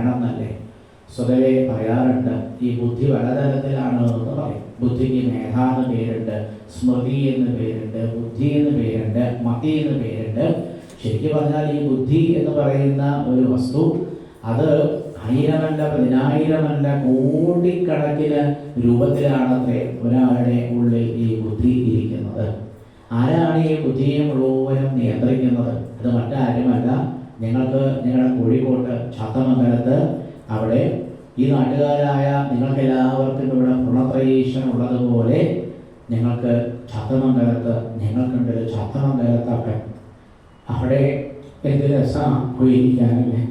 കാരണം എന്നല്ലേ സ്വതവേ പറയാറുണ്ട്. ഈ ബുദ്ധി പലതരത്തിലാണ് എന്ന് പറയും. ബുദ്ധിക്ക് മേധ എന്ന് പേരുണ്ട്, സ്മൃതി എന്ന് പേരുണ്ട്, ബുദ്ധി എന്ന് പേരുണ്ട്, മതി എന്ന് പേരുണ്ട്. ശരിക്കും പറഞ്ഞാൽ ഈ ബുദ്ധി എന്ന് പറയുന്ന ഒരു വസ്തു അത് 1000 10,000 കോടിക്കണക്കിന് രൂപത്തിലാണത്രേ ഒരാളുടെ ഉള്ളിൽ ഈ ബുദ്ധി ഇരിക്കുന്നത്. ആരാണ് ഈ ബുദ്ധിയെ മുഴുവനും നിയന്ത്രിക്കുന്നത്? അത് മറ്റാരുമല്ല, ഞങ്ങളുടെ കോഴിക്കോട്ട് ചാത്തമംഗലത്ത് അവിടെ ഈ നാട്ടുകാരായ നിങ്ങൾക്കെല്ലാവർക്കും ഇവിടെ പുണത്രയീശ്വരൻ ഉള്ളതുപോലെ ഞങ്ങൾക്ക് ചാത്തമംഗലത്ത് ഞങ്ങൾക്കുണ്ടൊരു ചാത്തമംഗലത്തപ്പൻ. അവിടെ എന്ത് രസമാണ് പോയിരിക്കാനല്ലേ.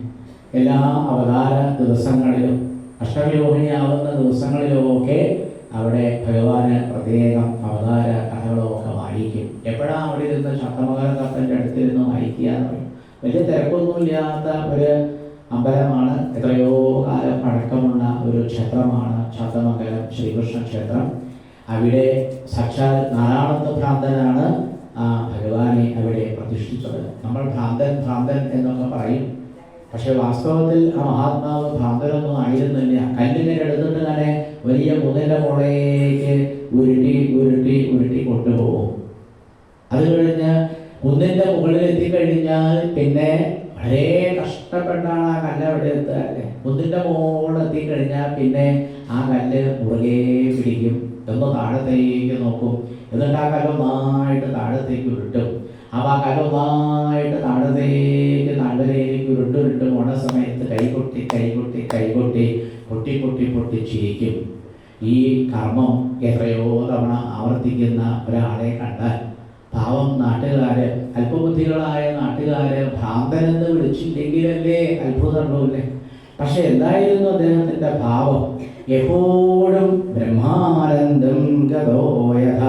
എല്ലാ അവതാര ദിവസങ്ങളിലും അഷ്ടമിരോഹിണിയാവുന്ന ദിവസങ്ങളിലുമൊക്കെ അവിടെ ഭഗവാന് പ്രത്യേകം അവതാര കഥകളൊക്കെ വായിക്കും. എപ്പോഴാണ് അവിടെ ഇരുന്ന് ചാത്തമംഗലത്തപ്പൻ്റെ അടുത്തിരുന്ന് വായിക്കുക എന്ന് പറയും. വലിയ തിരക്കൊന്നുമില്ലാത്ത ഒരു അമ്പലമാണ്. എത്രയോ കാലം പഴക്കമുള്ള ഒരു ക്ഷേത്രമാണ് ചാത്തമംഗലം ശ്രീകൃഷ്ണ ക്ഷേത്രം. അവിടെ സാക്ഷാൽ നാരായണത്വ ഭ്രാന്തനാണ് ഭഗവാനെ അവിടെ പ്രതിഷ്ഠിച്ചത്. നമ്മൾ ഭ്രാന്തൻ എന്നൊക്കെ പറയും. പക്ഷെ വാസ്തവത്തിൽ ആ മഹാത്മാവ് ഭ്രാന്തനൊന്നും ആയിരുന്നില്ല. കല്ലിനെ എടുത്തിട്ട് തന്നെ വലിയ മുതലിൻ്റെ മുകളിലേക്ക് ഉരുട്ടി കൊണ്ടുപോകും. അത് കഴിഞ്ഞ് കുന്നിൻ്റെ മുകളിൽ എത്തിക്കഴിഞ്ഞാൽ പിന്നെ വളരെ കഷ്ടപ്പെട്ടാണ് ആ കല്ല് അവിടെ എത്തുക അല്ലേ. കുന്നിൻ്റെ മുകളിൽ എത്തിക്കഴിഞ്ഞാൽ പിന്നെ ആ കല്ല് മുറുകെ പിടിക്കും, ഒന്ന് താഴത്തേക്ക് നോക്കും, എന്നിട്ട് ആ കല്ലൊന്നായിട്ട് താഴത്തേക്ക് ഉരുട്ടും. അപ്പോൾ ആ കല്ലൊന്നായിട്ട് താഴത്തേക്ക് ഉരുട്ട് പോണ സമയത്ത് പൊട്ടി ചിരിക്കും. ഈ കർമ്മം എത്രയോ തവണ ആവർത്തിക്കുന്ന ഒരാളെ കണ്ടാൽ പാവം നാട്ടുകാര്, അല്പബുദ്ധികളായ നാട്ടുകാര് ഭ്രാന്തനെന്ന് വിളിച്ചില്ലെങ്കിലല്ലേ അത്ഭുതമുള്ളൂല്ലേ. പക്ഷെ എന്തായിരുന്നു അദ്ദേഹത്തിൻ്റെ ഭാവം? എപ്പോഴും ബ്രഹ്മാനന്ദം ഗതോയഥ.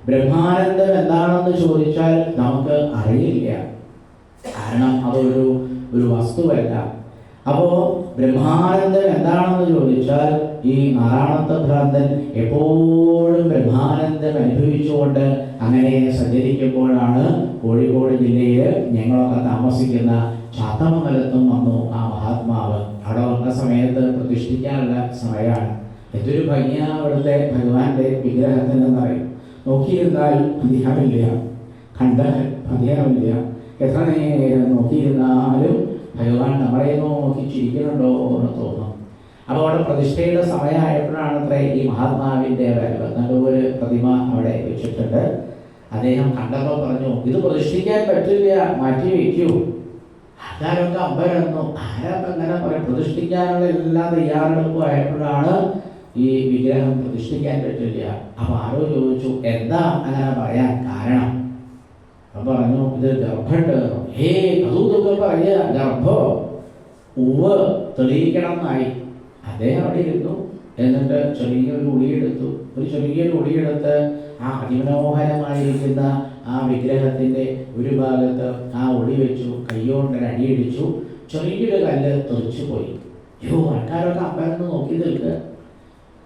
ബ്രഹ്മാനന്ദം എന്താണെന്ന് ചോദിച്ചാൽ നമുക്ക് അറിയില്ല, കാരണം അതൊരു വസ്തുവല്ല. അപ്പോൾ ബ്രഹ്മാനന്ദം എന്താണെന്ന് ചോദിച്ചാൽ ഈ നാരായണത്വ ഭ്രാന്തൻ എപ്പോഴും ബ്രഹ്മാനന്ദം അനുഭവിച്ചുകൊണ്ട് അങ്ങനെ സഞ്ചരിക്കുമ്പോഴാണ് കോഴിക്കോട് ജില്ലയിൽ ഞങ്ങളൊക്കെ താമസിക്കുന്ന ചാത്തമംഗലത്തും വന്നു ആ മഹാത്മാവ്. അവിടെ വന്ന സമയത്ത് പ്രതിഷ്ഠിക്കാനുള്ള സമയമാണ്. എന്തൊരു ഭംഗിയാണ് അവിടുത്തെ ഭഗവാന്റെ വിഗ്രഹത്തിന് പറയും. നോക്കിയിരുന്നാൽ മതിയാവില്ല, കണ്ടാൽ മതിയാവില്ല. എത്ര നേരം നോക്കിയിരുന്നാലും ഭഗവാൻ നമ്മളെ നോക്കി ചിരിക്കുന്നുണ്ടോ എന്ന് തോന്നും. അപ്പോൾ അവിടെ പ്രതിഷ്ഠയുടെ സമയമായപ്പോഴാണ് അത്ര ഈ മഹാത്മാവിൻ്റെ വരവ്. നല്ലൊരു പ്രതിമ അവിടെ വെച്ചിട്ടുണ്ട്. അദ്ദേഹം കണ്ടപ്പോൾ പറഞ്ഞു, ഇത് പ്രതിഷ്ഠിക്കാൻ പറ്റില്ല, മാറ്റി വയ്ക്കൂ. ആൾക്കാരൊക്കെ അമ്പരന്നു. ആരപ്പം അങ്ങനെ പറയും? പ്രതിഷ്ഠിക്കാനുള്ള എല്ലാ തയ്യാറെടുപ്പും ആയപ്പോഴാണ് ഈ വിഗ്രഹം പ്രതിഷ്ഠിക്കാൻ പറ്റില്ല. അപ്പോൾ ആരോ ചോദിച്ചു, എന്താ അങ്ങനെ പറയാൻ കാരണം? അപ്പം പറഞ്ഞു, ഇത് ഗർഭമുണ്ട്. അതൊക്കെ പറയുക, ഗർഭോ ഉവ് തെളിയിക്കണം എന്നായി. അദ്ദേഹം അവിടെ ഇരുന്നു. എന്നിട്ട് ചെറിയൊരു ഉളിയെടുത്ത് ആ അതിമനോഹരമായിരിക്കുന്ന ആ വിഗ്രഹത്തിൻ്റെ ഒരു ഭാഗത്ത് ആ ഒളി വെച്ചു, കൈകൊണ്ട് അടിയടിച്ചു. ചെറിയൊരു കല്ല് തെറിച്ചു പോയി. ആൾക്കാരൊക്കെ അമ്പലന്ന് നോക്കി നിൽക്കുക.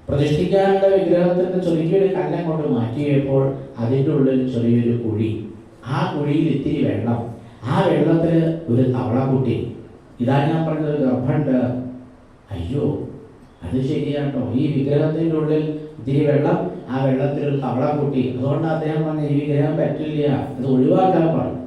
പ്രതിഷ്ഠിക്കാനുള്ള വിഗ്രഹത്തിൻ്റെ ചെറിയൊരു കല്ലം കൊണ്ട് മാറ്റിയപ്പോൾ അതിൻ്റെ ഉള്ളിൽ ചെറിയൊരു കുഴി. ആ കുഴിയിൽ ഇത്തിരി വെള്ളം. ആ വെള്ളത്തിൽ ഒരു തവളക്കുട്ടി. ഇതാ ഞാൻ പറഞ്ഞത്, ഗർഭമുണ്ട്. അയ്യോ, അത് ശരിയാട്ടോ. ഈ വിഗ്രഹത്തിൻ്റെ ഉള്ളിൽ ഇത്തിരി വെള്ളം, ആ വെള്ളത്തിൽ ഒരു തവളക്കുട്ടി. അതുകൊണ്ട് അദ്ദേഹം പറഞ്ഞു, ഈ വിഗ്രഹം പറ്റില്ല, അത് ഒഴിവാക്കാൻ പറഞ്ഞു.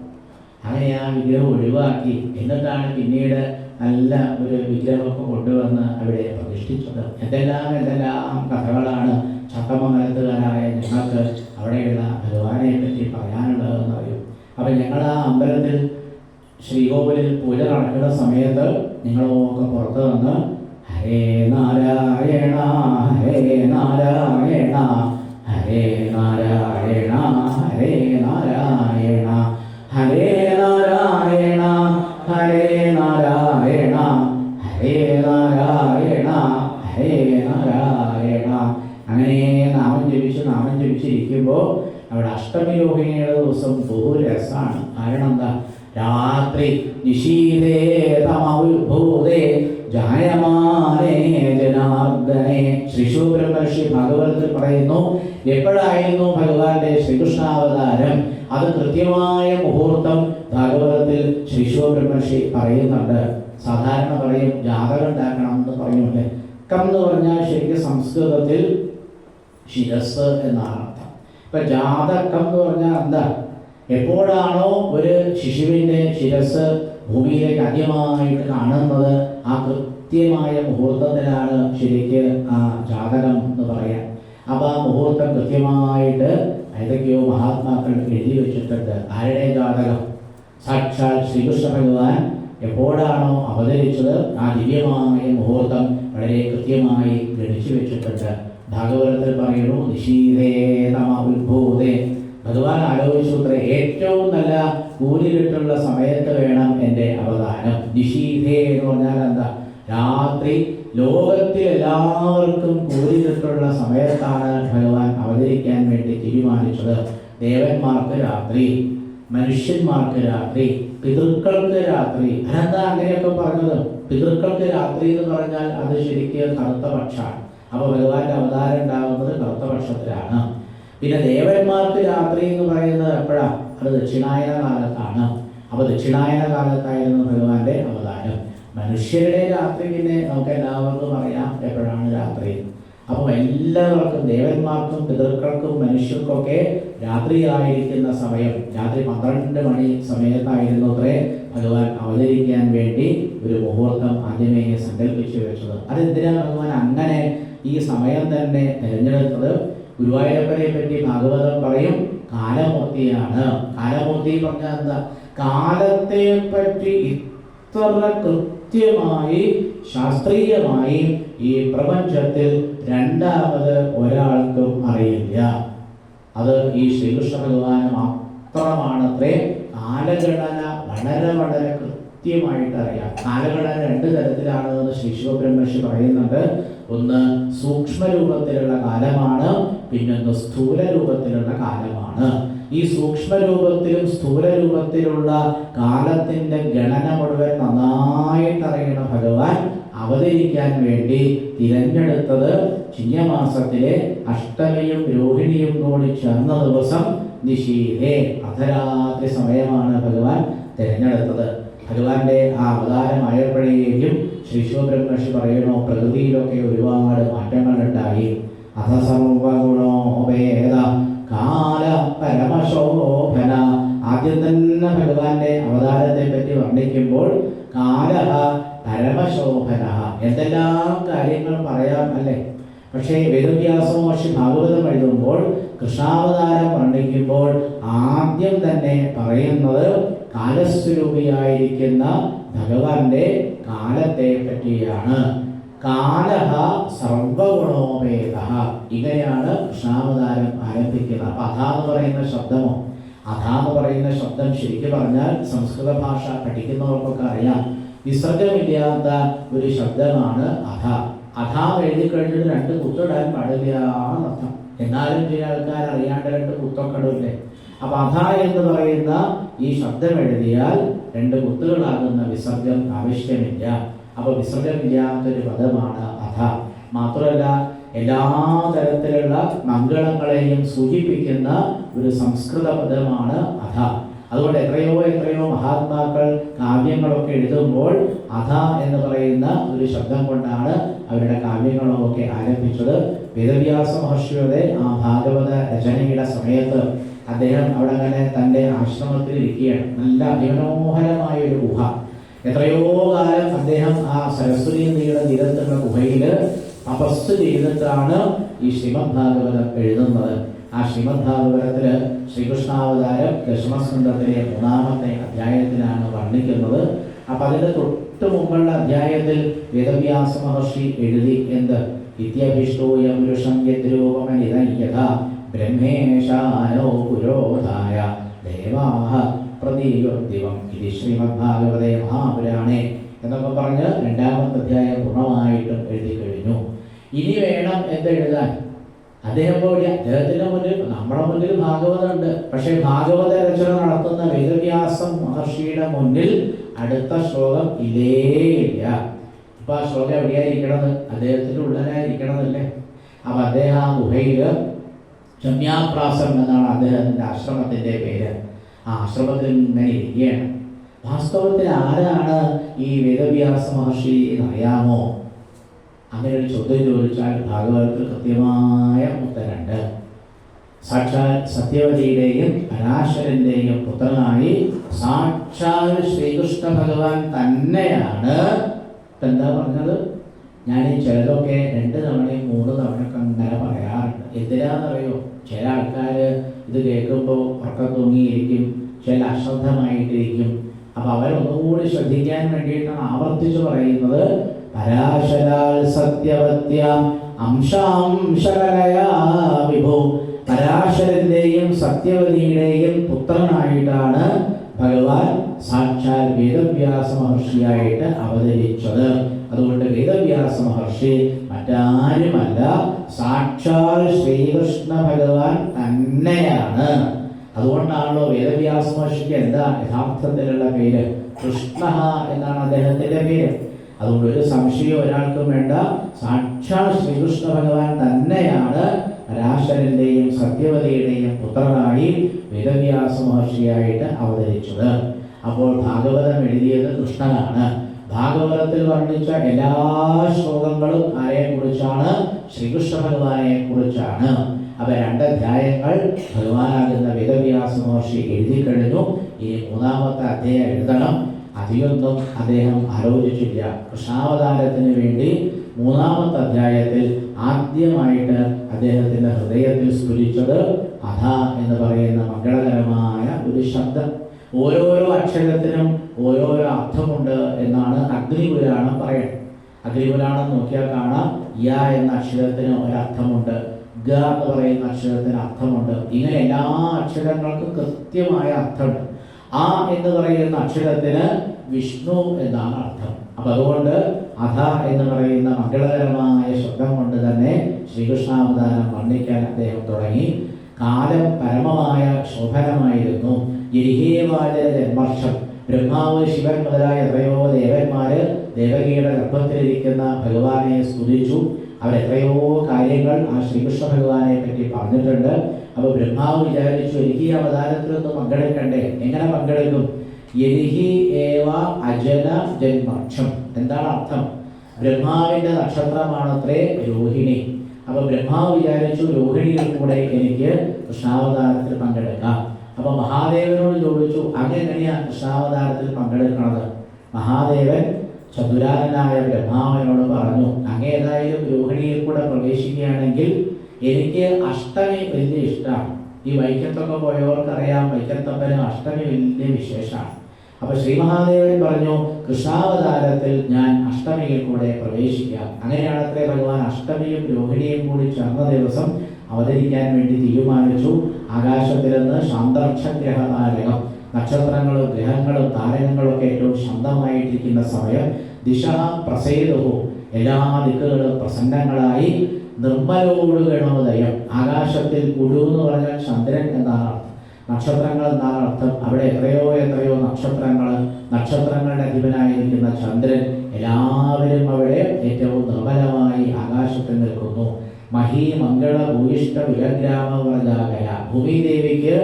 അങ്ങനെ ആ വിഗ്രഹം ഒഴിവാക്കി. എന്നിട്ടാണ് പിന്നീട് നല്ല ഒരു വിഗ്രഹമൊക്കെ കൊണ്ടുവന്ന് അവിടെ പ്രതിഷ്ഠിച്ചത്. എന്തെല്ലാം കഥകളാണ് ചാത്തമംഗലത്തുകാരായ ഞങ്ങൾക്ക് അവിടെയുള്ള ഭഗവാനെ പറ്റി പറയാനുള്ളതെന്ന് അറിയും. അപ്പം ഞങ്ങൾ ആ അമ്പലത്തിൽ ശ്രീകോവിലിൽ പൂജ നടക്കുന്ന സമയത്ത് ഞങ്ങളൊക്കെ പുറത്ത് വന്ന് ഹരേ നാരായണ ഹരേ നാരായണ ഹരേ നാരായണ ഹരേ നാരായണ ഹരേ നാരായണ ഹരേ നാരായണ ഹരേ നാരായണ ഹരേ നാരായണ അങ്ങനെ നാമം ജപിച്ചിരിക്കുമ്പോൾ അവിടെ അഷ്ടമിരോഹിണിയുടെ ദിവസം ബഹുരസമാണ്. കാരണം എന്താ? രാത്രി നിശീതേ തമവിഭൂതേ ജായമാനേ ജനാർദ്ദനേ. ശ്രീശുബ്രഹ്മർഷി ഭാഗവതത്തിൽ പറയുന്നു, എപ്പോഴായിരുന്നു ഭഗവാന്റെ ശ്രീകൃഷ്ണാവതാരം? അത് കൃത്യമായ മുഹൂർത്തം ഭാഗവതത്തിൽ ശ്രീശുബ്രഹ്മർഷി പറയുന്നുണ്ട്. സാധാരണ പറയും ജാതകം ഉണ്ടാക്കണം എന്ന് പറയുമല്ലേ. കം എന്ന് പറഞ്ഞാൽ ശരിക്കും സംസ്കൃതത്തിൽ ശിരസ് എന്നാണ് അർത്ഥം. ഇപ്പം ജാതകം എന്ന് പറഞ്ഞാൽ എന്താ? എപ്പോഴാണോ ഒരു ശിശുവിൻ്റെ ശിരസ് ഭൂമിയിലേക്ക് ആദ്യമായിട്ട് കാണുന്നത് ആ കൃത്യമായ മുഹൂർത്തത്തിലാണ് ശരിക്ക് ആ ജാതകം എന്ന് പറയാം. അപ്പോൾ ആ മുഹൂർത്തം കൃത്യമായിട്ട് ഏതൊക്കെയോ മഹാത്മാക്കൾ എഴുതി വെച്ചിട്ടുണ്ട്. ആരുടെ ജാതകം? സാക്ഷാൽ ശ്രീകൃഷ്ണ ഭഗവാൻ എപ്പോഴാണോ അവതരിച്ചത് ആ ദിവ്യമായ മുഹൂർത്തം വളരെ കൃത്യമായി ഗണിച്ചു വെച്ചിട്ടുണ്ട്. ഭാഗവതത്തിൽ പറയുന്നു, നിശീതേ തമ ഉത്ഭൂതേ. ഭഗവാൻ ആലോചിച്ചു, ഏറ്റവും നല്ല കൂരിരുട്ടുള്ള സമയത്ത് വേണം എൻ്റെ അവതാരം. നിശീതേ എന്ന് പറഞ്ഞാൽ എന്താ? രാത്രി. ലോകത്തിൽ എല്ലാവർക്കും കൂരിരുട്ടുള്ള സമയത്താണ് ഭഗവാൻ അവതരിക്കാൻ വേണ്ടി തീരുമാനിച്ചത്. ദേവന്മാർക്ക് രാത്രി, മനുഷ്യന്മാർക്ക് രാത്രി, പിതൃക്കൾക്ക് രാത്രി. അതെന്താ അങ്ങനെയൊക്കെ പറഞ്ഞത്? പിതൃക്കൾക്ക് രാത്രി എന്ന് പറഞ്ഞാൽ അത് ശരിക്കും കറുത്ത പക്ഷമാണ്. അപ്പോൾ ഭഗവാന്റെ അവതാരം ഉണ്ടാകുന്നത് കറുത്ത പക്ഷത്തിലാണ്. പിന്നെ ദേവന്മാർക്ക് രാത്രി എന്ന് പറയുന്നത് എപ്പോഴാണ്? അത് ദക്ഷിണായന കാലത്താണ്. അപ്പോൾ ദക്ഷിണായന കാലത്തായിരുന്നു ഭഗവാന്റെ അവതാരം. മനുഷ്യരുടെ രാത്രി പിന്നെ നമുക്ക് എല്ലാവർക്കും അറിയാം എപ്പോഴാണ് രാത്രി. അപ്പോൾ എല്ലാവർക്കും, ദേവന്മാർക്കും പിതൃക്കൾക്കും മനുഷ്യർക്കൊക്കെ രാത്രിയായിരിക്കുന്ന സമയം, രാത്രി 12 മണി സമയത്തായിരുന്നു അത്രേ ഭഗവാൻ അവതരിക്കാൻ വേണ്ടി ഒരു മുഹൂർത്തം ആദ്യമേ സങ്കല്പിച്ചു വെച്ചത്. അതെന്തിനാണ് ഭഗവാൻ അങ്ങനെ ഈ സമയം തന്നെ തിരഞ്ഞെടുത്തത്? ഗുരുവായൂരപ്പനെ പറ്റി ഭാഗവതം പറയും കാലമൂർത്തിയാണ്. കാലമൂർത്തി പറഞ്ഞാൽ എന്താ? കാലത്തെ പറ്റി ഇത്ര കൃത്യമായി ശാസ്ത്രീയമായി ഈ പ്രപഞ്ചത്തിൽ രണ്ടാമത് ഒരാൾക്കും അറിയില്ല. അത് ഈ ശ്രീകൃഷ്ണ ഭഗവാന് മാത്രമാണത്രേ കാലഗണന വളരെ വളരെ കൃത്യമായിട്ട് അറിയാം. കാലഗണന 2 തരത്തിലാണെന്ന് ശ്രീ ശിവബ്രഹ്മർഷി പറയുന്നുണ്ട്. ഒന്ന് സൂക്ഷ്മരൂപത്തിലുള്ള കാലമാണ്, പിന്നൊന്ന് സ്ഥൂല രൂപത്തിലുള്ള കാലമാണ്. ഈ സൂക്ഷ്മരൂപത്തിലും സ്ഥൂല രൂപത്തിലുള്ള കാലത്തിൻ്റെ ഗണന മുഴുവൻ നന്നായിട്ട് അറിയണ ഭഗവാൻ അവതരിക്കാൻ വേണ്ടി തിരഞ്ഞെടുത്തത് ചിങ്ങമാസത്തിലെ അഷ്ടമിയും രോഹിണിയും കൂടി ചേർന്ന ദിവസം നിശീതേ അർദ്ധരാത്രി സമയമാണ് ഭഗവാൻ തിരഞ്ഞെടുത്തത്. ഭഗവാന്റെ ആ അവതാരമായപ്പോഴേക്കും ശ്രീ ശിവബ്രഹ്മർഷി പറയുന്നു, പ്രകൃതിയിലൊക്കെ ഒരുപാട് മാറ്റങ്ങൾ ഉണ്ടായി. അഥ സർവഗുണോപേത കാല പരമശോഭന. ആദ്യം തന്നെ ഭഗവാന്റെ അവതാരത്തെ പറ്റി വർണ്ണിക്കുമ്പോൾ കാല പരമശോഭന, എന്തെല്ലാം കാര്യങ്ങൾ പറയാം അല്ലേ. പക്ഷേ വേദവ്യാസ മഹർഷി ഭാഗവതം എഴുതുമ്പോൾ കൃഷ്ണാവതാരം വർണ്ണിക്കുമ്പോൾ ആദ്യം തന്നെ പറയുന്നത് കാലസ്വരൂപിയായിരിക്കുന്ന ഭഗവാന്റെ കാലത്തെ പറ്റിയാണ്. കാലഹ സർവഗുണോപേത. ഇങ്ങനെയാണ് കൃഷ്ണാവതാരം ആരംഭിക്കുന്നത്. അപ്പം അഥ എന്ന് പറയുന്ന ശബ്ദമോ, അഥ എന്ന് പറയുന്ന ശബ്ദം ശരിക്കും പറഞ്ഞാൽ സംസ്കൃത ഭാഷ പഠിക്കുന്നവർക്കൊക്കെ അറിയാം, വിസർഗമില്ലാത്ത ഒരു ശബ്ദമാണ് അഥ. അഥ എഴുതി കഴിഞ്ഞിട്ട് 2 കുത്തിടാൻ പാടില്ല എന്നർത്ഥം. എന്നാലും ചില ആൾക്കാർ അറിയാണ്ട് 2 കുത്തൊക്കെ ഇടില്ലേ. അപ്പം അഥ എന്ന് പറയുന്ന ഈ ശബ്ദം എഴുതിയാൽ 2 കുത്തുകളാകുന്ന വിസർഗം ആവശ്യമില്ല. അപ്പോൾ വിസർഗമില്ലാത്തൊരു പദമാണ് അഥ. മാത്രമല്ല എല്ലാ തരത്തിലുള്ള മംഗളങ്ങളെയും സൂചിപ്പിക്കുന്ന ഒരു സംസ്കൃത പദമാണ് അഥ. അതുകൊണ്ട് എത്രയോ മഹാത്മാക്കൾ കാവ്യങ്ങളൊക്കെ എഴുതുമ്പോൾ അഥ എന്ന് പറയുന്ന ഒരു ശബ്ദം കൊണ്ടാണ് അവരുടെ കാവ്യങ്ങളൊക്കെ ആരംഭിച്ചത്. വേദവ്യാസ മഹർഷിയുടെ ആ ഭാഗവത രചനയുടെ സമയത്ത് അദ്ദേഹം അവിടെ അങ്ങനെ തൻ്റെ ആശ്രമത്തിൽ ഇരിക്കുകയാണ്. നല്ല അതിമനോഹരമായ ഒരു ഗുഹ. എത്രയോ കാലം അദ്ദേഹം ആ സരസ്വതി നദിയുടെ തീരത്തുള്ള ഗുഹയിൽ തപസ് ചെയ്തിട്ടാണ് ഈ ശ്രീമദ് ഭാഗവതം എഴുതുന്നത്. ആ ശ്രീമദ് ഭാഗവതത്തിൽ ശ്രീകൃഷ്ണാവതാരം ദശമസ്കന്ധത്തിലെ 3-ാമത്തെ അധ്യായത്തിലാണ് വർണ്ണിക്കുന്നത്. അപ്പം അതിൻ്റെ തൊട്ട് മുമ്പുള്ള അധ്യായത്തിൽ വേദവ്യാസ മഹർഷി എഴുതി എന്ത്? ഇത്യഭിഷ്ടോയം പുരുഷം യദ്രൂപമനിതയ്യഥ ബ്രഹ്മേശാനോ പുരോധായ ദേവാഹ പ്രതീകൃതിവം ഇത് ശ്രീമദ് ഭാഗവതേ മഹാപുരാണേ എന്നൊക്കെ പറഞ്ഞ് 2-ാമത്തെ അധ്യായം പൂർണ്ണമായിട്ടും എഴുതി കഴിഞ്ഞു. ഇനി വേണം എന്തെഴുതാൻ? അദ്ദേഹം പോയി അദ്ദേഹത്തിൻ്റെ മുന്നിൽ, നമ്മുടെ മുന്നിൽ ഭാഗവതം ഉണ്ട്. പക്ഷേ ഭാഗവത രചന നടത്തുന്ന വേദവ്യാസം മഹർഷിയുടെ മുന്നിൽ അടുത്ത ശ്ലോകം ഇല്ല. ഇപ്പം ആ ശ്ലോകം എവിടെയായിരിക്കണത്? അദ്ദേഹത്തിൻ്റെ ഉള്ളിലായിരിക്കണതല്ലേ. അപ്പം അദ്ദേഹം ആ ഗുഹയിൽ, ക്ഷമ്യാപ്രാസം എന്നാണ് അദ്ദേഹത്തിൻ്റെ ആശ്രമത്തിൻ്റെ പേര്, ആ ആശ്രമത്തിൽ ഇങ്ങനെ ഇരിക്കുകയാണ്. വാസ്തവത്തിൽ ആരാണ് ഈ വേദവ്യാസ മഹർഷി എന്നറിയാമോ? അങ്ങനെ ഒരു ചോദ്യം ചോദിച്ചാൽ ഭാഗവതത്തിൽ കൃത്യമായ ഉത്തരമുണ്ട്. സാക്ഷാൽ സത്യവതിയുടെയും പരാശരന്റെയും പുത്രനായി സാക്ഷാൽ ശ്രീകൃഷ്ണ ഭഗവാൻ തന്നെയാണ്. എന്താ പറഞ്ഞത്? ഞാൻ ഈ ചിലതൊക്കെ 2 തവണയും 3 തവണയൊക്കെ അങ്ങനെ പറയാറുണ്ട്. എന്തിനാണെന്നറിയോ? ചില ആൾക്കാർ ഇത് കേൾക്കുമ്പോൾ ഉറക്കം തൂങ്ങിയിരിക്കും, ചില അശ്രദ്ധമായിട്ടിരിക്കും. അപ്പം അവരൊന്നുകൂടി ശ്രദ്ധിക്കാൻ വേണ്ടിയിട്ടാണ് ആവർത്തിച്ച് പറയുന്നത്. പരാശരാൽ സത്യവത്യാം അംശാംശകലയാ വിഭു. പരാശരന്റെയും സത്യവതിയുടെയും പുത്രനായിട്ടാണ് ഭഗവാൻ സാക്ഷാൽ വേദവ്യാസ മഹർഷിയായിട്ട് അവതരിച്ചത്. അതുകൊണ്ട് വേദവ്യാസ മഹർഷി മറ്റാരുമല്ല, സാക്ഷാൽ ശ്രീകൃഷ്ണ ഭഗവാൻ തന്നെയാണ്. അതുകൊണ്ടാണല്ലോ വേദവ്യാസ മഹർഷിക്ക് എന്താ യഥാർത്ഥത്തിലുള്ള പേര്? കൃഷ്ണ എന്നാണ് അദ്ദേഹത്തിന്റെ പേര്. അതുകൊണ്ട് ഒരു സംശയം ഒരാൾക്കും വേണ്ട. സാക്ഷാൽ ശ്രീകൃഷ്ണ ഭഗവാൻ തന്നെയാണ് പരാശരന്റെയും സത്യവതിയുടെയും പുത്രനായി വേദവ്യാസ മഹർഷിയായിട്ട് അവതരിച്ചത്. അപ്പോൾ ഭാഗവതം എഴുതിയത് കൃഷ്ണനാണ്. ഭാഗവതത്തിൽ വർണ്ണിച്ച എല്ലാ ശ്ലോകങ്ങളും ആരെ കുറിച്ചാണ്? ശ്രീകൃഷ്ണ ഭഗവാനെ കുറിച്ചാണ്. അപ്പൊ 2 അധ്യായങ്ങൾ ഭഗവാനാകുന്ന വേദവ്യാസ മഹർഷി എഴുതി കഴിഞ്ഞു. ഈ 3ാമത്തെ അധ്യായം എഴുതണം. അധികമൊന്നും അദ്ദേഹം ആലോചിച്ചില്ല. കൃഷ്ണാവതാരത്തിന് വേണ്ടി 3ാമത്തെ അധ്യായത്തിൽ ആദ്യമായിട്ട് അദ്ദേഹത്തിന്റെ ഹൃദയത്തിൽ സ്ഫുരിച്ചത് അധ എന്ന് പറയുന്ന മംഗളകരമായ ഒരു ശബ്ദം. ഓരോരോ അക്ഷരത്തിനും ഓരോരോ അർത്ഥമുണ്ട് എന്നാണ് അഗ്നിപുരാണം പറയുന്നത്. അഗ്നിപുരാണം നോക്കിയാൽ കാണാം, യ എന്ന അക്ഷരത്തിന് ഒരർത്ഥമുണ്ട്, ഗ എന്ന് പറയുന്ന അക്ഷരത്തിന് അർത്ഥമുണ്ട്. ഇങ്ങനെ എല്ലാ അക്ഷരങ്ങൾക്കും കൃത്യമായ അർത്ഥമുണ്ട്. ആ എന്ന് പറയുന്ന അക്ഷരത്തിന് വിഷ്ണു എന്നാണ് അർത്ഥം. അപ്പൊ അതുകൊണ്ട് അധ എന്ന് പറയുന്ന മംഗളകരമായ ശബ്ദം കൊണ്ട് തന്നെ ശ്രീകൃഷ്ണാവതാരം വർണ്ണിക്കാൻ അദ്ദേഹം തുടങ്ങി. കാലം പരമമായ ശോഭനമായിരുന്നു. ജന്മർഷം ബ്രഹ്മാവ്, ശിവൻ മുതലായ എത്രയോ ദേവന്മാര് ദേവകിയുടെ ഗർഭത്തിലിരിക്കുന്ന ഭഗവാനെ സ്തുതിച്ചു. അവരെത്രയോ കാര്യങ്ങൾ ആ ശ്രീകൃഷ്ണ ഭഗവാനെ പറ്റി പറഞ്ഞിട്ടുണ്ട്. അപ്പൊ ബ്രഹ്മാവ് വിചാരിച്ചു, എനിക്ക് ഈ അവതാരത്തിലൊന്ന് പങ്കെടുക്കണ്ടേ? എങ്ങനെ പങ്കെടുക്കും? യരിഹി ഏവ അജന ജന്മർഷം. എന്താണ് അർത്ഥം? ബ്രഹ്മാവിന്റെ നക്ഷത്രമാണത്രേ രോഹിണി. അപ്പൊ ബ്രഹ്മാവ് വിചാരിച്ചു, രോഹിണിയിൽ കൂടെ എനിക്ക് കൃഷ്ണാവതാരത്തിൽ പങ്കെടുക്കാം. അപ്പൊ മഹാദേവനോട് ചോദിച്ചു, അങ്ങനെയാ കൃഷ്ണാവതാരത്തിൽ പങ്കെടുക്കുന്നത്? മഹാദേവൻ ചതുരാനനായ ബ്രഹ്മാവനോട് പറഞ്ഞു, അങ്ങേതായാലും രോഹിണിയിൽ കൂടെ പ്രവേശിക്കുകയാണെങ്കിൽ എനിക്ക് അഷ്ടമി വലിയ ഇഷ്ടമാണ്. ഈ വൈക്കത്തൊക്കെ പോയവർക്കറിയാം, വൈക്കത്തപ്പന് അഷ്ടമി വലിയ വിശേഷമാണ്. അപ്പൊ ശ്രീ മഹാദേവൻ പറഞ്ഞു, കൃഷ്ണാവതാരത്തിൽ ഞാൻ അഷ്ടമിയിൽ കൂടെ പ്രവേശിക്കാം. അങ്ങനെയാണത്രേ ഭഗവാൻ അഷ്ടമിയും രോഹിണിയും കൂടി ചേർന്ന ദിവസം അവതരിക്കാൻ വേണ്ടി തീരുമാനിച്ചു. ആകാശത്തിൽ നിന്ന് ശാന്തർക്ഷഗ്രഹതാരകം, നക്ഷത്രങ്ങളും ഗ്രഹങ്ങളും താരകങ്ങളും ഒക്കെ ഏറ്റവും ശാന്തമായിട്ടിരിക്കുന്ന സമയം. ദിശ പ്രസേതുഹു, എല്ലാ ദിക്കുകളും പ്രസന്നങ്ങളായി. നിർമ്മലോടുഗണോദയം, ആകാശത്തിൽ ഉടു എന്ന് പറഞ്ഞാൽ ചന്ദ്രൻ എന്നാണ് അർത്ഥം. നക്ഷത്രങ്ങൾ എന്നാണ് അർത്ഥം. അവിടെ എത്രയോ നക്ഷത്രങ്ങളുടെ അധിപനായിരിക്കുന്ന ചന്ദ്രൻ, എല്ലാവരും അവിടെ ഏറ്റവും നിർമ്മലമായി ആകാശത്തിൽ നിൽക്കുന്നു. മഹീമംഗള ഭൂയിഷ്ട വിലഗ്രാമവ്രജാകയ, ഭൂമിദേവിക്ക്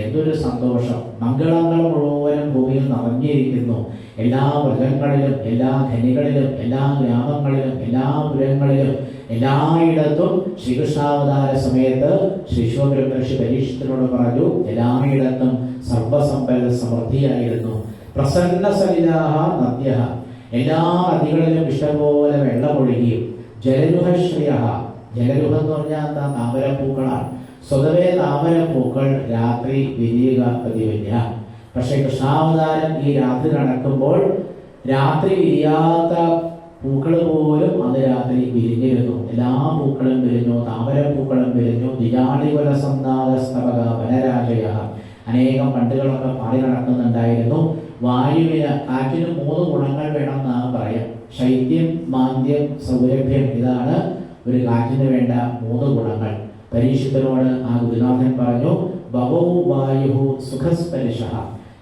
എന്തൊരു സന്തോഷം! മംഗളങ്ങൾ മുഴുവനും ഭൂമിയിൽ നിറഞ്ഞിരിക്കുന്നു. എല്ലാ മൃഗങ്ങളിലും, എല്ലാ ഖനികളിലും, എല്ലാ ഗ്രാമങ്ങളിലും, എല്ലാ പുരങ്ങളിലും, എല്ലായിടത്തും ശ്രീകൃഷ്ണാവതാര സമയത്ത് ശ്രീശോബ്രഹ്മർഷി പരീക്ഷത്തിനോട് പറഞ്ഞു, എല്ലായിടത്തും സർവസമ്പൽ സമൃദ്ധിയായിരുന്നു. പ്രസന്ന സലിലാഹ നദ്യ, എല്ലാ നദികളിലും ഇഷ്ടംപോലെ വെള്ളമൊഴുകി. ജലരുഹശ്രിയ, ജലരുഹം എന്ന് പറഞ്ഞാൽ എന്താ? താമരപ്പൂക്കളാണ്. സ്വതവേ താമരപ്പൂക്കൾ രാത്രി വിരിയുക പതിവില്ല. പക്ഷെ കൃഷ്ണാവതാരം ഈ രാത്രി നടക്കുമ്പോൾ രാത്രി വിരിയാത്ത പൂക്കൾ പോലും അന്ന് രാത്രി വിരിഞ്ഞിരുന്നു. എല്ലാ പൂക്കളും വിരിഞ്ഞു, താമരപ്പൂക്കളും വിരിഞ്ഞു. ദിജാളികുല സന്താതസ്തവക വനരാജയ, അനേകം പണ്ടുകളൊക്കെ പാടി നടക്കുന്നുണ്ടായിരുന്നു. വായുവിന്, കാറ്റിന് 3 ഗുണങ്ങൾ വേണമെന്നാണ് പറയാം. ശൈത്യം, മാന്ദ്യം, സൗരഭ്യം, ഇതാണ് ഒരു കാറ്റിന് വേണ്ട 3 ഗുണങ്ങൾ. പരീക്ഷത്തിനോട് ആ ഗുരുനാഥൻ പറഞ്ഞു, ബഹു വായു സുഖസ്പരിശ.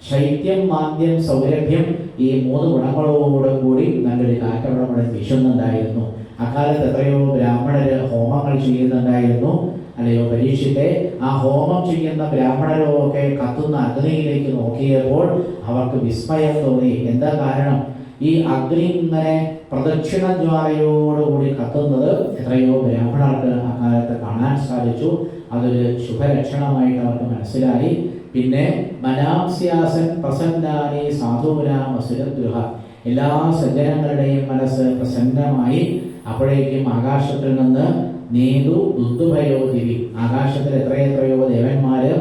ശൈത്യം, മാന്ദ്യം, സൗരഭ്യം, ഈ 3 ഗുണങ്ങളോടും കൂടി നല്ലൊരു കാറ്റവിടെ വീശുന്നുണ്ടായിരുന്നു. അക്കാലത്ത് എത്രയോ ബ്രാഹ്മണര് ഹോമങ്ങൾ ചെയ്യുന്നുണ്ടായിരുന്നു. അല്ലയോ പരീക്ഷിത്തെ, ആ ഹോമം ചെയ്യുന്ന ബ്രാഹ്മണരോ ഒക്കെ കത്തുന്ന അഗ്നിയിലേക്ക് നോക്കിയപ്പോൾ അവർക്ക് വിസ്മയം തോന്നി. എന്താ കാരണം? ഈ അഗ്നി ഇങ്ങനെ പ്രദക്ഷിണജ്വാലയോടുകൂടി കത്തുന്നത് എത്രയോ ബ്രാഹ്മണർക്ക് അക്കാലത്ത് കാണാൻ സാധിച്ചു. അതൊരു ശുഭലക്ഷണമായിട്ട് അവർക്ക് മനസ്സിലായി. പിന്നെ മനാംസ്യാസൻ പ്രസന്നാനി സാധൂനാം അസുരദ്രുഹ, എല്ലാ സജ്ജനങ്ങളുടെയും മനസ്സ് പ്രസന്നമായി. അപ്പോഴേക്കും ആകാശത്തിൽ നിന്ന് നീതു ദുന്ദുഭയോ ദിവി, ആകാശത്തിൽ എത്രയെത്രയോ ദേവന്മാര്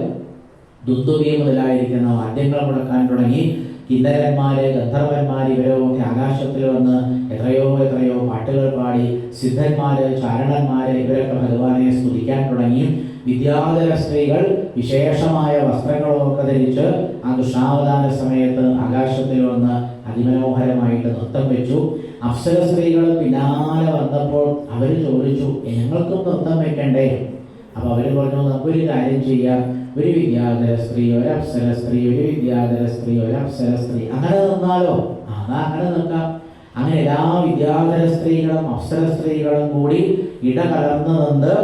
ദുന്ദുഭി മുതലായിരിക്കുന്ന വാദ്യങ്ങൾ മുടക്കാൻ തുടങ്ങി. കിന്നരന്മാര്, ഗന്ധർവന്മാർ ഇവരൊക്കെ ആകാശത്തിൽ വന്ന് എത്രയോ എത്രയോ പാട്ടുകൾ പാടി. സിദ്ധന്മാര്, ചാരണന്മാര് ഇവരൊക്കെ ഭഗവാനെ സ്തുതിക്കാൻ തുടങ്ങി. വിദ്യാധര സ്ത്രീകൾ വിശേഷമായ വസ്ത്രങ്ങളൊക്കെ ധരിച്ച് ആ കൃഷ്ണാവതാര സമയത്ത് ആകാശത്തിൽ വന്ന് അതിമനോഹരമായിട്ട് നൃത്തം വെച്ചു. അപ്സര സ്ത്രീകൾ പിന്നാലെ വന്നപ്പോൾ അവർ ചോദിച്ചു, ഞങ്ങൾക്കും നൃത്തം വെക്കണ്ടേ? അപ്പൊ അവര് പറഞ്ഞു, നമുക്കൊരു കാര്യം ചെയ്യാം, ഒരു വിദ്യാധര സ്ത്രീ, ഒരു അപ്സര സ്ത്രീ, ഒരു വിദ്യാധര സ്ത്രീ, ഒരു അപ്സര സ്ത്രീ, അങ്ങനെ നിന്നാലോ? അങ്ങനെ നിൽക്കാം. അങ്ങനെ എല്ലാ വിദ്യാധര സ്ത്രീകളും അപ്സര സ്ത്രീകളും കൂടി ഇടകലർന്ന് നിന്ന്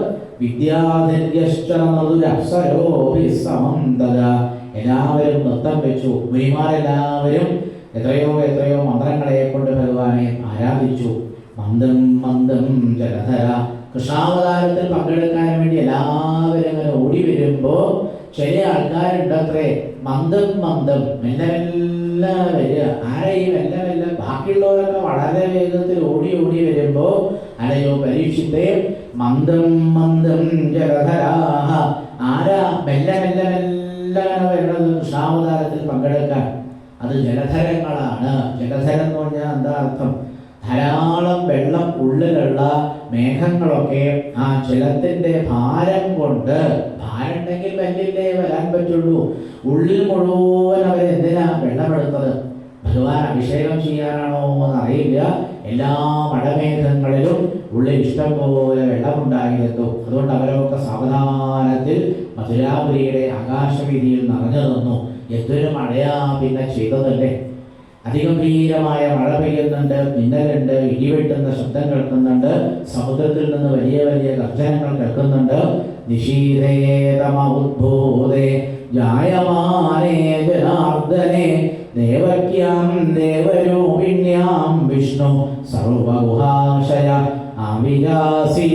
എല്ലാവരും നൃത്തം വെച്ചു. മുനിമാരെല്ലാവരും എത്രയോ എത്രയോ മന്ത്രങ്ങളെ കൊണ്ട് ഭഗവാനെ ആരാധിച്ചു. മന്ദം മന്ദം ജലധര, കൃഷ്ണാവതാരത്തിൽ പങ്കെടുക്കാൻ വേണ്ടി എല്ലാവരും അങ്ങനെ ഓടി വരുമ്പോ ചില ആൾക്കാരുണ്ടത്രേ മന്ദം മന്ദം മെല്ലെ മെല്ലെ വരിക. ആരെയും മെല്ലെ മെല്ലെ, ബാക്കിയുള്ളവരൊക്കെ വളരെ വേഗത്തിൽ ഓടി ഓടി വരുമ്പോ അല്ലയോ പരീക്ഷിത്തെ, മന്ദം മന്ദം ജലധരാഹ, ആരാ മെല്ലെ മെല്ലെ മെല്ലെ വരുന്നത് കൃഷ്ണാവതാരത്തിൽ പങ്കെടുക്കാൻ? അത് ജലധരങ്ങളാണ്. ജലധരം എന്ന് പറഞ്ഞാൽ എന്താ അർത്ഥം? ധാരാളം വെള്ളം ഉള്ളിലുള്ള മേഘങ്ങളൊക്കെ ആ ജലത്തിന്റെ ഭാരം കൊണ്ട്, ഭാരം ഉണ്ടെങ്കിൽ വെല്ലില്ലേ വരാൻ പറ്റുള്ളൂ. ഉള്ളിൽ മുഴുവൻ അവരെന്തിനാ വെള്ളമെടുത്തത്? ഭഗവാൻ അഭിഷേകം ചെയ്യാനാണോ എന്ന് അറിയില്ല. എല്ലാ മഴമേഘങ്ങളിലും ഉള്ളിൽ ഇഷ്ടം പോലെ വെള്ളമുണ്ടായിരുന്നു. അതുകൊണ്ട് അവരൊക്കെ സാവധാനത്തിൽ മധുരാപുരിയുടെ ആകാശവീതിയിൽ നിറഞ്ഞു നിന്നു. എന്തൊരു മഴയാ പിന്നെ ചെയ്തതല്ലേ! അതിഗംഭീരമായ മഴ പെയ്യുന്നുണ്ട്, മിന്നലുണ്ട്, ഇടിവെട്ടുന്ന ശബ്ദം കേൾക്കുന്നുണ്ട്, സമുദ്രത്തിൽ നിന്ന് വലിയ വലിയ ഗർജനങ്ങൾ കേൾക്കുന്നുണ്ട്. നിശീതേതമഉദ്ഭൂതേ ജായമാനേ ജനാർദ്ദനേ ദേവക്യാം ദേവരൂപിണ്യാം വിഷ്ണു സർവഗുഹാശയ ആവിജാസിൽ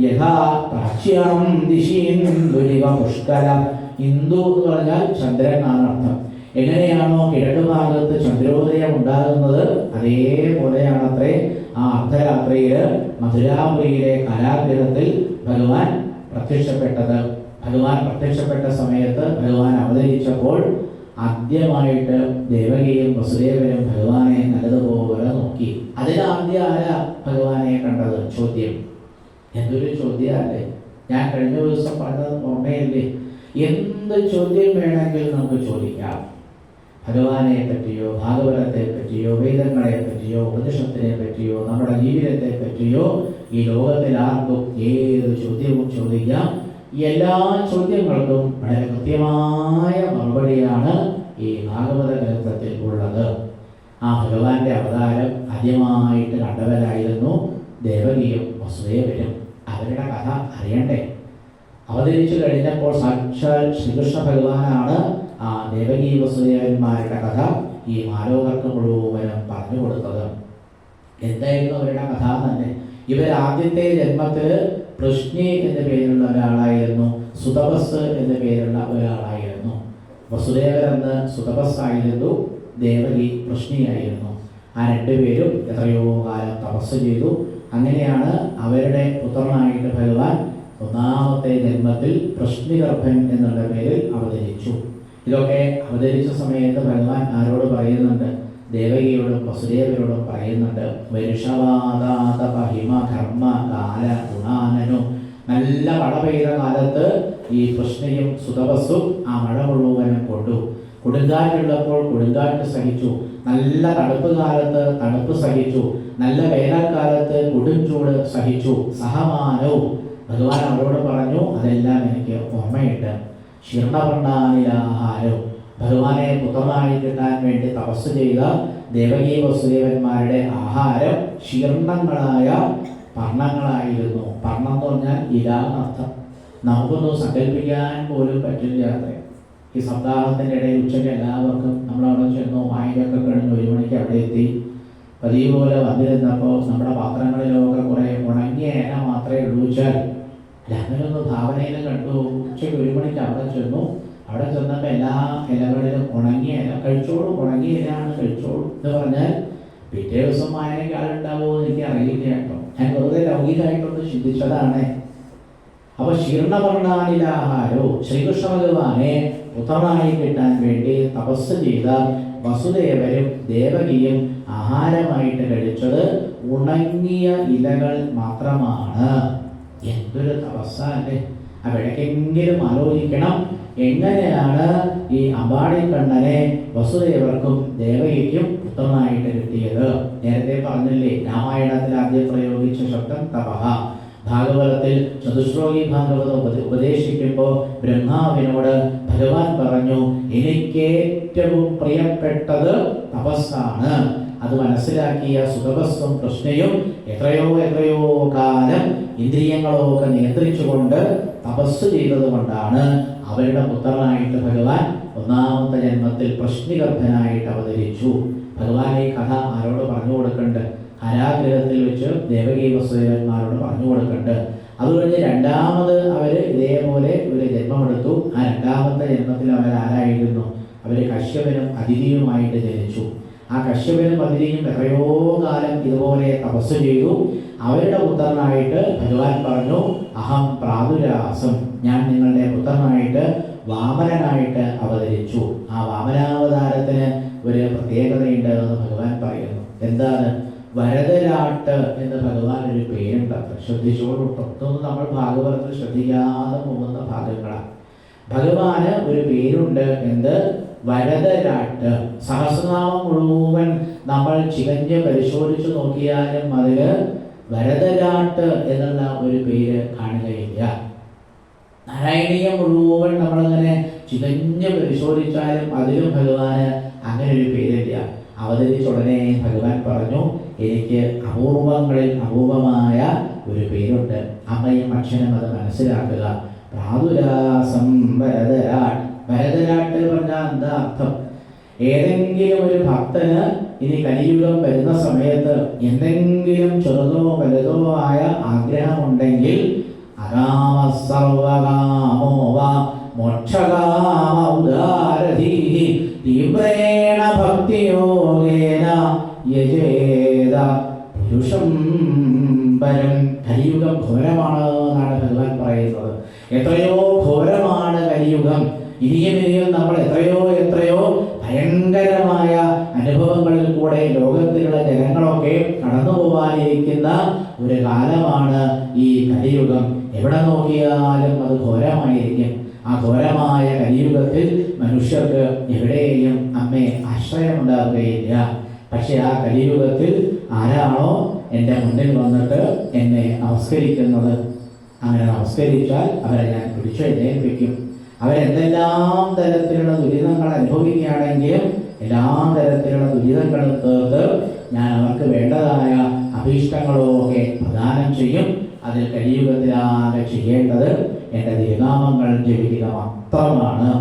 യഥാ പ്രാച്യാം ദിശീന്ദുരിവ പുഷ്കര. ഇന്ദു എന്ന് പറഞ്ഞാൽ ചന്ദ്രൻ ആണ് അർത്ഥം. എങ്ങനെയാണോ കിഴക്ക് ഭാഗത്ത് ചന്ദ്രോദയം ഉണ്ടാകുന്നത് അതേപോലെയാണത്രേ ആ അർദ്ധരാത്രിയിൽ മധുരാപുരിയിലെ കാരാഗ്രഹത്തിൽ ഭഗവാൻ പ്രത്യക്ഷപ്പെട്ടത്. ഭഗവാൻ പ്രത്യക്ഷപ്പെട്ട സമയത്ത് ഭഗവാൻ അവതരിച്ചപ്പോൾ ആദ്യമായിട്ട് ദേവകിയും വസുദേവനും ഭഗവാനെ നല്ലതുപോലെ നോക്കി. അതിനാദ്യം ആരാ ഭഗവാനെ കണ്ടത്? ചോദ്യം. എന്തൊരു ചോദ്യമല്ലേ! ഞാൻ കഴിഞ്ഞ ദിവസം പറഞ്ഞത് ഓർമ്മയില്ലേ? എന്ത് ചോദ്യം വേണമെങ്കിൽ നമുക്ക് ചോദിക്കാം. ഭഗവാനെ പറ്റിയോ, ഭാഗവതത്തെ പറ്റിയോ, വേദങ്ങളെ പറ്റിയോ, ഉപനിഷത്തിനെ പറ്റിയോ, നമ്മുടെ ജീവിതത്തെ പറ്റിയോ ഈ ലോകത്തിൽ ആർക്കും ഏത് ചോദ്യവും ചോദിക്കാം. എല്ലാ ചോദ്യങ്ങൾക്കും വളരെ കൃത്യമായ മറുപടിയാണ് ഈ ഭാഗവത ഗ്രന്ഥത്തിൽ ഉള്ളത്. ആ ഭഗവാന്റെ അവതാരം ആദ്യമായിട്ട് കണ്ടവരായിരുന്നു ദേവകിയും വസുദേവരും. അവരുടെ കഥ അറിയണ്ടേ? അവതരിച്ചു കഴിഞ്ഞപ്പോൾ സാക്ഷാൽ ശ്രീകൃഷ്ണ ഭഗവാനാണ് ആ ദേവകീ വസുദേവന്മാരുടെ കഥ ഈ മാലോകർക്ക് മുഴുവനും പറഞ്ഞു കൊടുത്തത്. എന്തായിരുന്നു അവരുടെ കഥ തന്നെ? ഇവർ ആദ്യത്തെ ജന്മത്തിൽ പൃഷ്ണി എന്ന പേരുള്ള ഒരാളായിരുന്നു, സുതപസ് എന്ന പേരുള്ള ഒരാളായിരുന്നു. വസുദേവരെന്ന് സുതപസ്സായിരുന്നു, ദേവകി പൃഷ്ണിയായിരുന്നു. ആ രണ്ടുപേരും എത്രയോ കാലം തപസ് ചെയ്തു. അങ്ങനെയാണ് അവരുടെ പുത്രനായിട്ട് ഭഗവാൻ ഒന്നാമത്തെ ജന്മത്തിൽ പൃഷ്ണിഗർഭൻ എന്നുള്ള പേരിൽ അവതരിച്ചു. ഇതൊക്കെ അവതരിച്ച സമയത്ത് ഭഗവാൻ ആരോട് പറയുന്നുണ്ട്? ദേവകിയോടും വസുദേവരോടും പറയുന്നുണ്ട്. നല്ല മഴ പെയ്ത കാലത്ത് ഈ കൃഷ്ണയും സുതപസ്സും ആ മഴ മുഴുവനും കൊണ്ടു. കൊടുങ്കാറ്റുള്ളപ്പോൾ കൊടുങ്കാറ്റ് സഹിച്ചു. നല്ല തണുപ്പ് കാലത്ത് തണുപ്പ് സഹിച്ചു. നല്ല വേനൽക്കാലത്ത് കൊടുംചൂട് സഹിച്ചു. സഹമാനവും ഭഗവാൻ അവരോട് പറഞ്ഞു. അതെല്ലാം എനിക്ക് ഓർമ്മയുണ്ട്. ശീർണപർണാനിലാഹാരം, ഭഗവാനെ പുത്രനായി കിട്ടാൻ വേണ്ടി തപസ് ചെയ്ത ദേവകീ വസുദേവന്മാരുടെ ആഹാരം ശീർണങ്ങളായ പർണങ്ങളായിരുന്നു. പർണം എന്ന് പറഞ്ഞാൽ ഇല എന്നർത്ഥം. നമുക്കൊന്നും സങ്കല്പിക്കാൻ പോലും പറ്റില്ല. ഈ സപ്താഹത്തിൻ്റെ ഇടയിൽ ഉച്ചയ്ക്ക് എല്ലാവർക്കും നമ്മളവിടെ ചെന്നു, വായനയൊക്കെ കഴിഞ്ഞ് 1 മണിക്ക് അവിടെ എത്തി. പതിവ് പോലെ വന്നിരുന്നപ്പോൾ നമ്മുടെ പാത്രങ്ങളിലൊക്കെ കുറേ ഉണങ്ങിയ ഇല മാത്രമേ ഉള്ളൂച്ചാൽ അങ്ങനെയൊന്ന് ഭാവനയിൽ കണ്ടു. ഉച്ചയ്ക്ക് 1 മണിക്ക് അവിടെ ചെന്നു. അവിടെ ചെന്നപ്പോൾ എല്ലാ ഇലകളിലും ഉണങ്ങിയ ഇല കഴിച്ചോളൂ, ഉണങ്ങിയ ഇലയാണ് കഴിച്ചോളൂ എന്ന് പറഞ്ഞാൽ പിറ്റേ ദിവസം വായനയ്ക്ക് ആളുണ്ടാവുമോ എന്ന് എനിക്ക് അറിയില്ല കേട്ടോ. ഞാൻ വെറുതെ ലൗകികമായിട്ടൊന്ന് ചിന്തിച്ചതാണ്. അപ്പോൾ ശീർണവർണ്ണാനിലാഹാരോ, ശ്രീകൃഷ്ണ ഭഗവാനെ പുത്രനായി കിട്ടാൻ വേണ്ടി തപസ് ചെയ്ത വസുദേവരും ദേവകിയും ആഹാരമായിട്ട് കഴിച്ചത് ഉണങ്ങിയ ഇലകൾ മാത്രമാണ്. എന്തൊരു തപസ്സല്ലേ! അവിടേക്കെങ്കിലും ആലോചിക്കണം, എങ്ങനെയാണ് ഈ അമ്പാടിക്കണ്ണനെ വസുദേവർക്കും ദേവകിക്കും പുത്രനായിട്ട് കിട്ടിയത്. നേരത്തെ പറഞ്ഞില്ലേ, രാമായണത്തിൽ ആദ്യം പ്രയോഗിച്ച ശബ്ദം തപഹ. ഭാഗവതത്തിൽ ചതുശ്ലോകി ഭാഗവതം ഉപദേശിക്കുമ്പോൾ ബ്രഹ്മാവിനോട് ഭഗവാൻ പറഞ്ഞു, എനിക്കേറ്റവും പ്രിയപ്പെട്ടത് തപസ്സാണ്. അത് മനസ്സിലാക്കിയ സുതപസ്സും കൃഷ്ണയും എത്രയോ കാലം ഇന്ദ്രിയങ്ങളൊക്കെ നിയന്ത്രിച്ചുകൊണ്ട് തപസ് ചെയ്തത് കൊണ്ടാണ് അവരുടെ പുത്രനായിട്ട് ഭഗവാൻ 1ാമത്തെ ജന്മത്തിൽ പ്രശ്നിഗർഭനായിട്ട് അവതരിച്ചു. ഭഗവാൻ ഈ കഥ ആരോട് പറഞ്ഞു കൊടുക്കണ്ട്? കാരാഗ്രഹത്തിൽ വെച്ച് ദേവകി വസുദേവന്മാരോട് പറഞ്ഞു കൊടുക്കണ്ട്. അതുകഴിഞ്ഞ് 2ാമത് അവർ ഇതേപോലെ ഒരു ജന്മമെടുത്തു. ആ 2ാമത്തെ ജന്മത്തിൽ അവരാരായിരുന്നു? അവർ കശ്യപനും അതിഥിയുമായിട്ട് ജനിച്ചു. ആ കശ്യപനും അതിഥിയും എത്രയോ കാലം ഇതുപോലെ തപസ് ചെയ്തു. അവരുടെ പുത്രനായിട്ട് ഭഗവാൻ പറഞ്ഞു, അഹം പ്രാദുരാസം, ഞാൻ നിങ്ങളുടെ പുത്രനായിട്ട് വാമനനായിട്ട് അവതരിച്ചു. ആ വാമനാവതാരത്തിന് ഒരു പ്രത്യേകതയുണ്ട് എന്ന് ഭഗവാൻ പറയുന്നു. എന്താണ്? വരദരാട്ട് എന്ന് ഭഗവാൻ ഒരു പേരുണ്ട്. ശ്രദ്ധിച്ചോളൂ. ഇതൊന്നും നമ്മൾ ഭാഗവതത്തിൽ ശ്രദ്ധിക്കാതെ പോകുന്ന ഭാഗങ്ങളാണ്. ഭഗവാന് ഒരു പേരുണ്ട്. എന്ത്? വരദരാട്ട്. സഹസ്രനാമം മുഴുവൻ നമ്മൾ ചികഞ്ഞ് പരിശോധിച്ചു നോക്കിയാലും അതിൽ വരദരാട്ട് എന്നുള്ള ഒരു പേര് കാണുകയില്ല. നാരായണീയം മുഴുവൻ നമ്മളങ്ങനെ ചികഞ്ഞ് പരിശോധിച്ചാലും അതിലും ഭഗവാന് അങ്ങനെ ഒരു പേരില്ല. അവതരിച്ച ഉടനെ ഭഗവാൻ പറഞ്ഞു, എനിക്ക് അപൂർവങ്ങളിൽ അപൂർവമായ ഒരു പേരുണ്ട്. അമ്മയും അച്ഛനും അത് മനസ്സിലാക്കുക. പ്രാദുരാസം വരദരാട്ട്. വരദരാട്ട് പറഞ്ഞാൽ എന്താ അർത്ഥം? ഏതെങ്കിലും ഒരു ഭക്തന് ഇനി കലിയുഗം വരുന്ന സമയത്ത് എന്തെങ്കിലും ചെറുതോ വലുതോ ആയ ആഗ്രഹമുണ്ടെങ്കിൽ അകാമ സർവകാമോ വാ മോക്ഷകാമ ഉദാരധീഹി തീവ്രേണ ഭക്തിയോഗേന യജേത പുരുഷം പരം. കലിയുഗം ഘോരമാണ് എന്നാണ് ഭഗവാൻ പറയുന്നത്. എത്രയോ ഘോരമാണ് കലിയുഗം. ഇനിയും നമ്മൾ എത്രയോ ഭയങ്കരമായ അനുഭവങ്ങളിൽ കൂടെ ലോകത്തിലുള്ള ജനങ്ങളൊക്കെ കടന്നു പോകാനിരിക്കുന്ന ഒരു കാലമാണ് ഈ കലിയുഗം. എവിടെ നോക്കിയാലും അത് ഘോരമായിരിക്കും. ആ ഘോരമായ കലിയുഗത്തിൽ മനുഷ്യർക്ക് എവിടെയും അമ്മേ ആശ്രയമുണ്ടാവുകയില്ല. പക്ഷെ ആ കലിയുഗത്തിൽ ആരാണോ എൻ്റെ മുന്നിൽ വന്നിട്ട് എന്നെ നമസ്കരിക്കുന്നത്, അങ്ങനെ നമസ്കരിച്ചാൽ അവരെ ഞാൻ പിടിച്ചെഴുന്നേൽപ്പിക്കും. അവരെന്തെല്ലാം തരത്തിലുള്ള ദുരിതങ്ങൾ അനുഭവിക്കുകയാണെങ്കിലും എല്ലാ തരത്തിലുള്ള ദുരിതങ്ങളും തീർത്ത് ഞാൻ അവർക്ക് വേണ്ടതായ അഭീഷ്ടങ്ങളൊക്കെ പ്രദാനം ചെയ്യും. അതിൽ കലിയുഗത്തിലാകെ ചെയ്യേണ്ടത് എൻ്റെ തിരുനാമങ്ങൾ ജപിക്കുക മാത്രമാണ്.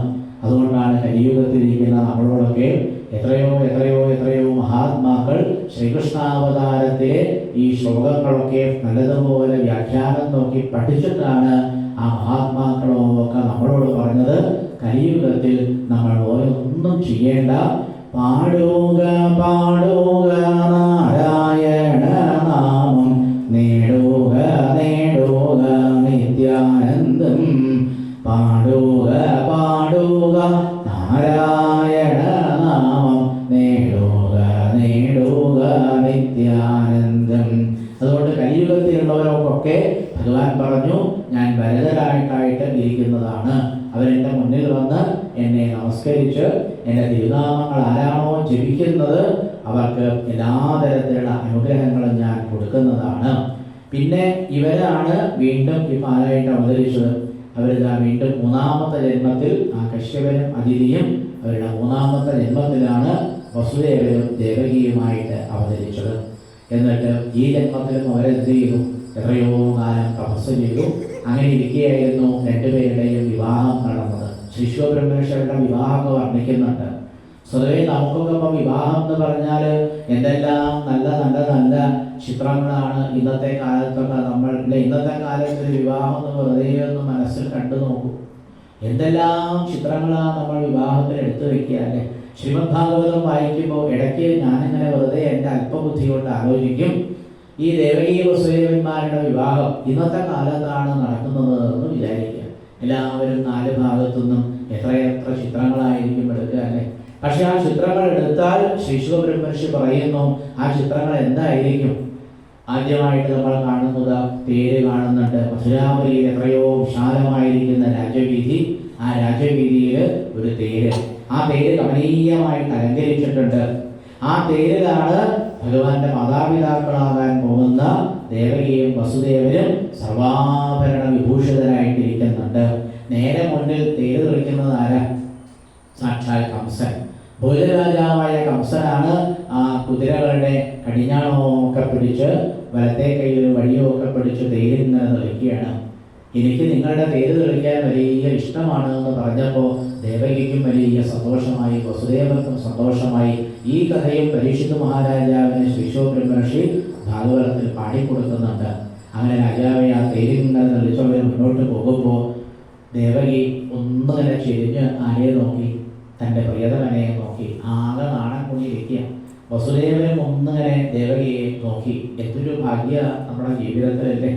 അതുകൊണ്ടാണ് കലിയുഗത്തിലിരിക്കുന്ന നമ്മളോടൊക്കെ എത്രയോ മഹാത്മാക്കൾ ശ്രീകൃഷ്ണാവതാരത്തിലെ ഈ ശ്ലോകങ്ങളൊക്കെ നല്ലതുപോലെ വ്യാഖ്യാനം നോക്കി പഠിച്ചിട്ടാണ് ആ മഹാത്മാക്കളൊക്കെ നമ്മളോട് പറഞ്ഞത്, കലിയുഗത്തിൽ നമ്മൾ ഓരോന്നും ചെയ്യേണ്ട, പാടുക നാരായണ നാമം, നേടുക നിത്യാനന്ദം. പാടുക നാരായണ നാമം, നേടുക നിത്യാനന്ദം. അതുകൊണ്ട് കലിയുഗത്തിലുള്ളവരൊക്കെ ഭഗവാൻ പറഞ്ഞു, ഞാൻ വരദരായിട്ടായിട്ട് ഇരിക്കുന്നതാണ്. അവരെൻ്റെ മുന്നിൽ വന്ന് എന്നെ നമസ്കരിച്ച് എൻ്റെ തിരുനാമങ്ങൾ ആരാണോ ജപിക്കുന്നത് അവർക്ക് എല്ലാ തരത്തിലുള്ള അനുഗ്രഹങ്ങളും ഞാൻ കൊടുക്കുന്നതാണ്. പിന്നെ ഇവരാണ് വീണ്ടും ഇപ്പം ആരായിട്ട് അവതരിച്ചത്? അവരിതാ വീണ്ടും 3ാമത്തെ ജന്മത്തിൽ ആ കശ്യപനും അതിഥിയും അവരുടെ 3ാമത്തെ ജന്മത്തിലാണ് വസുദേവരും ദേവകിയുമായിട്ട് അവതരിച്ചത്. എന്നിട്ട് ഈ ജന്മത്തിലും അവരെന്ത് ചെയ്തു? എത്രയോ കാലം തപസ് ചെയ്തു. അങ്ങനെ ഇരിക്കുകയായിരുന്നു രണ്ടുപേരുടെയും വിവാഹം നടന്നത്. ശിശുബ്രഹ്മേശ്വരന്റെ വിവാഹമൊക്കെ വർണ്ണിക്കുന്നുണ്ട്. സ്വതവേ നമുക്കൊക്കെ ഇപ്പം വിവാഹം എന്ന് പറഞ്ഞാൽ എന്തെല്ലാം നല്ല നല്ല നല്ല ചിത്രങ്ങളാണ് ഇന്നത്തെ കാലത്തൊക്കെ നമ്മളുടെ. ഇന്നത്തെ കാലത്ത് വിവാഹം എന്ന് വെറുതെ ഒന്ന് മനസ്സിൽ കണ്ടു നോക്കൂ. എന്തെല്ലാം ചിത്രങ്ങളാണ് നമ്മൾ വിവാഹത്തിൽ എടുത്തു വെക്കുക അല്ലേ. ശ്രീമദ് ഭാഗവതം വായിക്കുമ്പോൾ ഇടയ്ക്ക് ഞാനിങ്ങനെ വെറുതെ എൻ്റെ അല്പബുദ്ധി കൊണ്ട് ആലോചിക്കും, ഈ ദേവകീ വസുദേവന്മാരുടെ വിവാഹം ഇന്നത്തെ കാലത്താണ് നടക്കുന്നത് എന്ന് വിചാരിക്കുക. എല്ലാവരും 4 ഭാഗത്തുനിന്നും എത്രയെത്ര ചിത്രങ്ങളായിരിക്കും എടുക്കുക അല്ലേ. പക്ഷെ ആ ചിത്രങ്ങൾ എടുത്താൽ ശിശുബ്രഹ്മർഷി പറയുന്നു ആ ചിത്രങ്ങൾ എന്തായിരിക്കും. ആദ്യമായിട്ട് നമ്മൾ കാണുന്നത് തേര് കാണുന്നുണ്ട്. മധുരാപുരിയിൽ എത്രയോ വിശാലമായിരിക്കുന്ന രാജവീഥി, ആ രാജവീതിയിൽ ഒരു തേര്, ആ തേര് കമനീയമായിട്ട് അലങ്കരിച്ചിട്ടുണ്ട്. ആ തേരിലാണ് ഭഗവാന്റെ മാതാപിതാക്കളാകാൻ പോകുന്ന ദേവകിയും വസുദേവനും സർവാഭരണ വിഭൂഷിതരായിട്ടിരിക്കുന്നുണ്ട്. നേരെ മുന്നിൽ തേര് തെളിക്കുന്നത് ആരാ? സാക്ഷാൽ കംസൻ. ഭോജരാജാവായ കംസനാണ് ആ കുതിരകളുടെ കടിഞ്ഞാണമൊക്കെ പിടിച്ച് വലത്തെ കയ്യിൽ വടിയൊക്കെ പിടിച്ച് തേരിൽ നിന്ന് തെളിക്കുകയാണ്. എനിക്ക് നിങ്ങളുടെ തേര് തെളിക്കാൻ വലിയ ഇഷ്ടമാണ് എന്ന് പറഞ്ഞപ്പോൾ ദേവകിക്കും വലിയ സന്തോഷമായി, വസുദേവർക്കും സന്തോഷമായി. ഈ കഥയും പരീക്ഷിത് മഹാരാജാവിന് ശിശുബ്രഹ്മർഷി ഭാഗവതത്തിൽ പാടിക്കൊടുക്കുന്നുണ്ട്. അങ്ങനെ രാജാവെ ആ തേരിൽ നിന്ന് തെളിച്ചവർ മുന്നോട്ട് പോകുമ്പോൾ ദേവകി ഒന്നിങ്ങനെ ചെരിഞ്ഞ് ആരെ നോക്കി? തൻ്റെ പ്രിയതമനെ നോക്കി. ആകെ നാണം കൊണ്ടിരിക്കുക. വസുദേവനും ഒന്നിങ്ങനെ ദേവകിയെ നോക്കി. എന്തൊരു ഭാഗ്യ നമ്മുടെ ജീവിതത്തിലല്ലേ.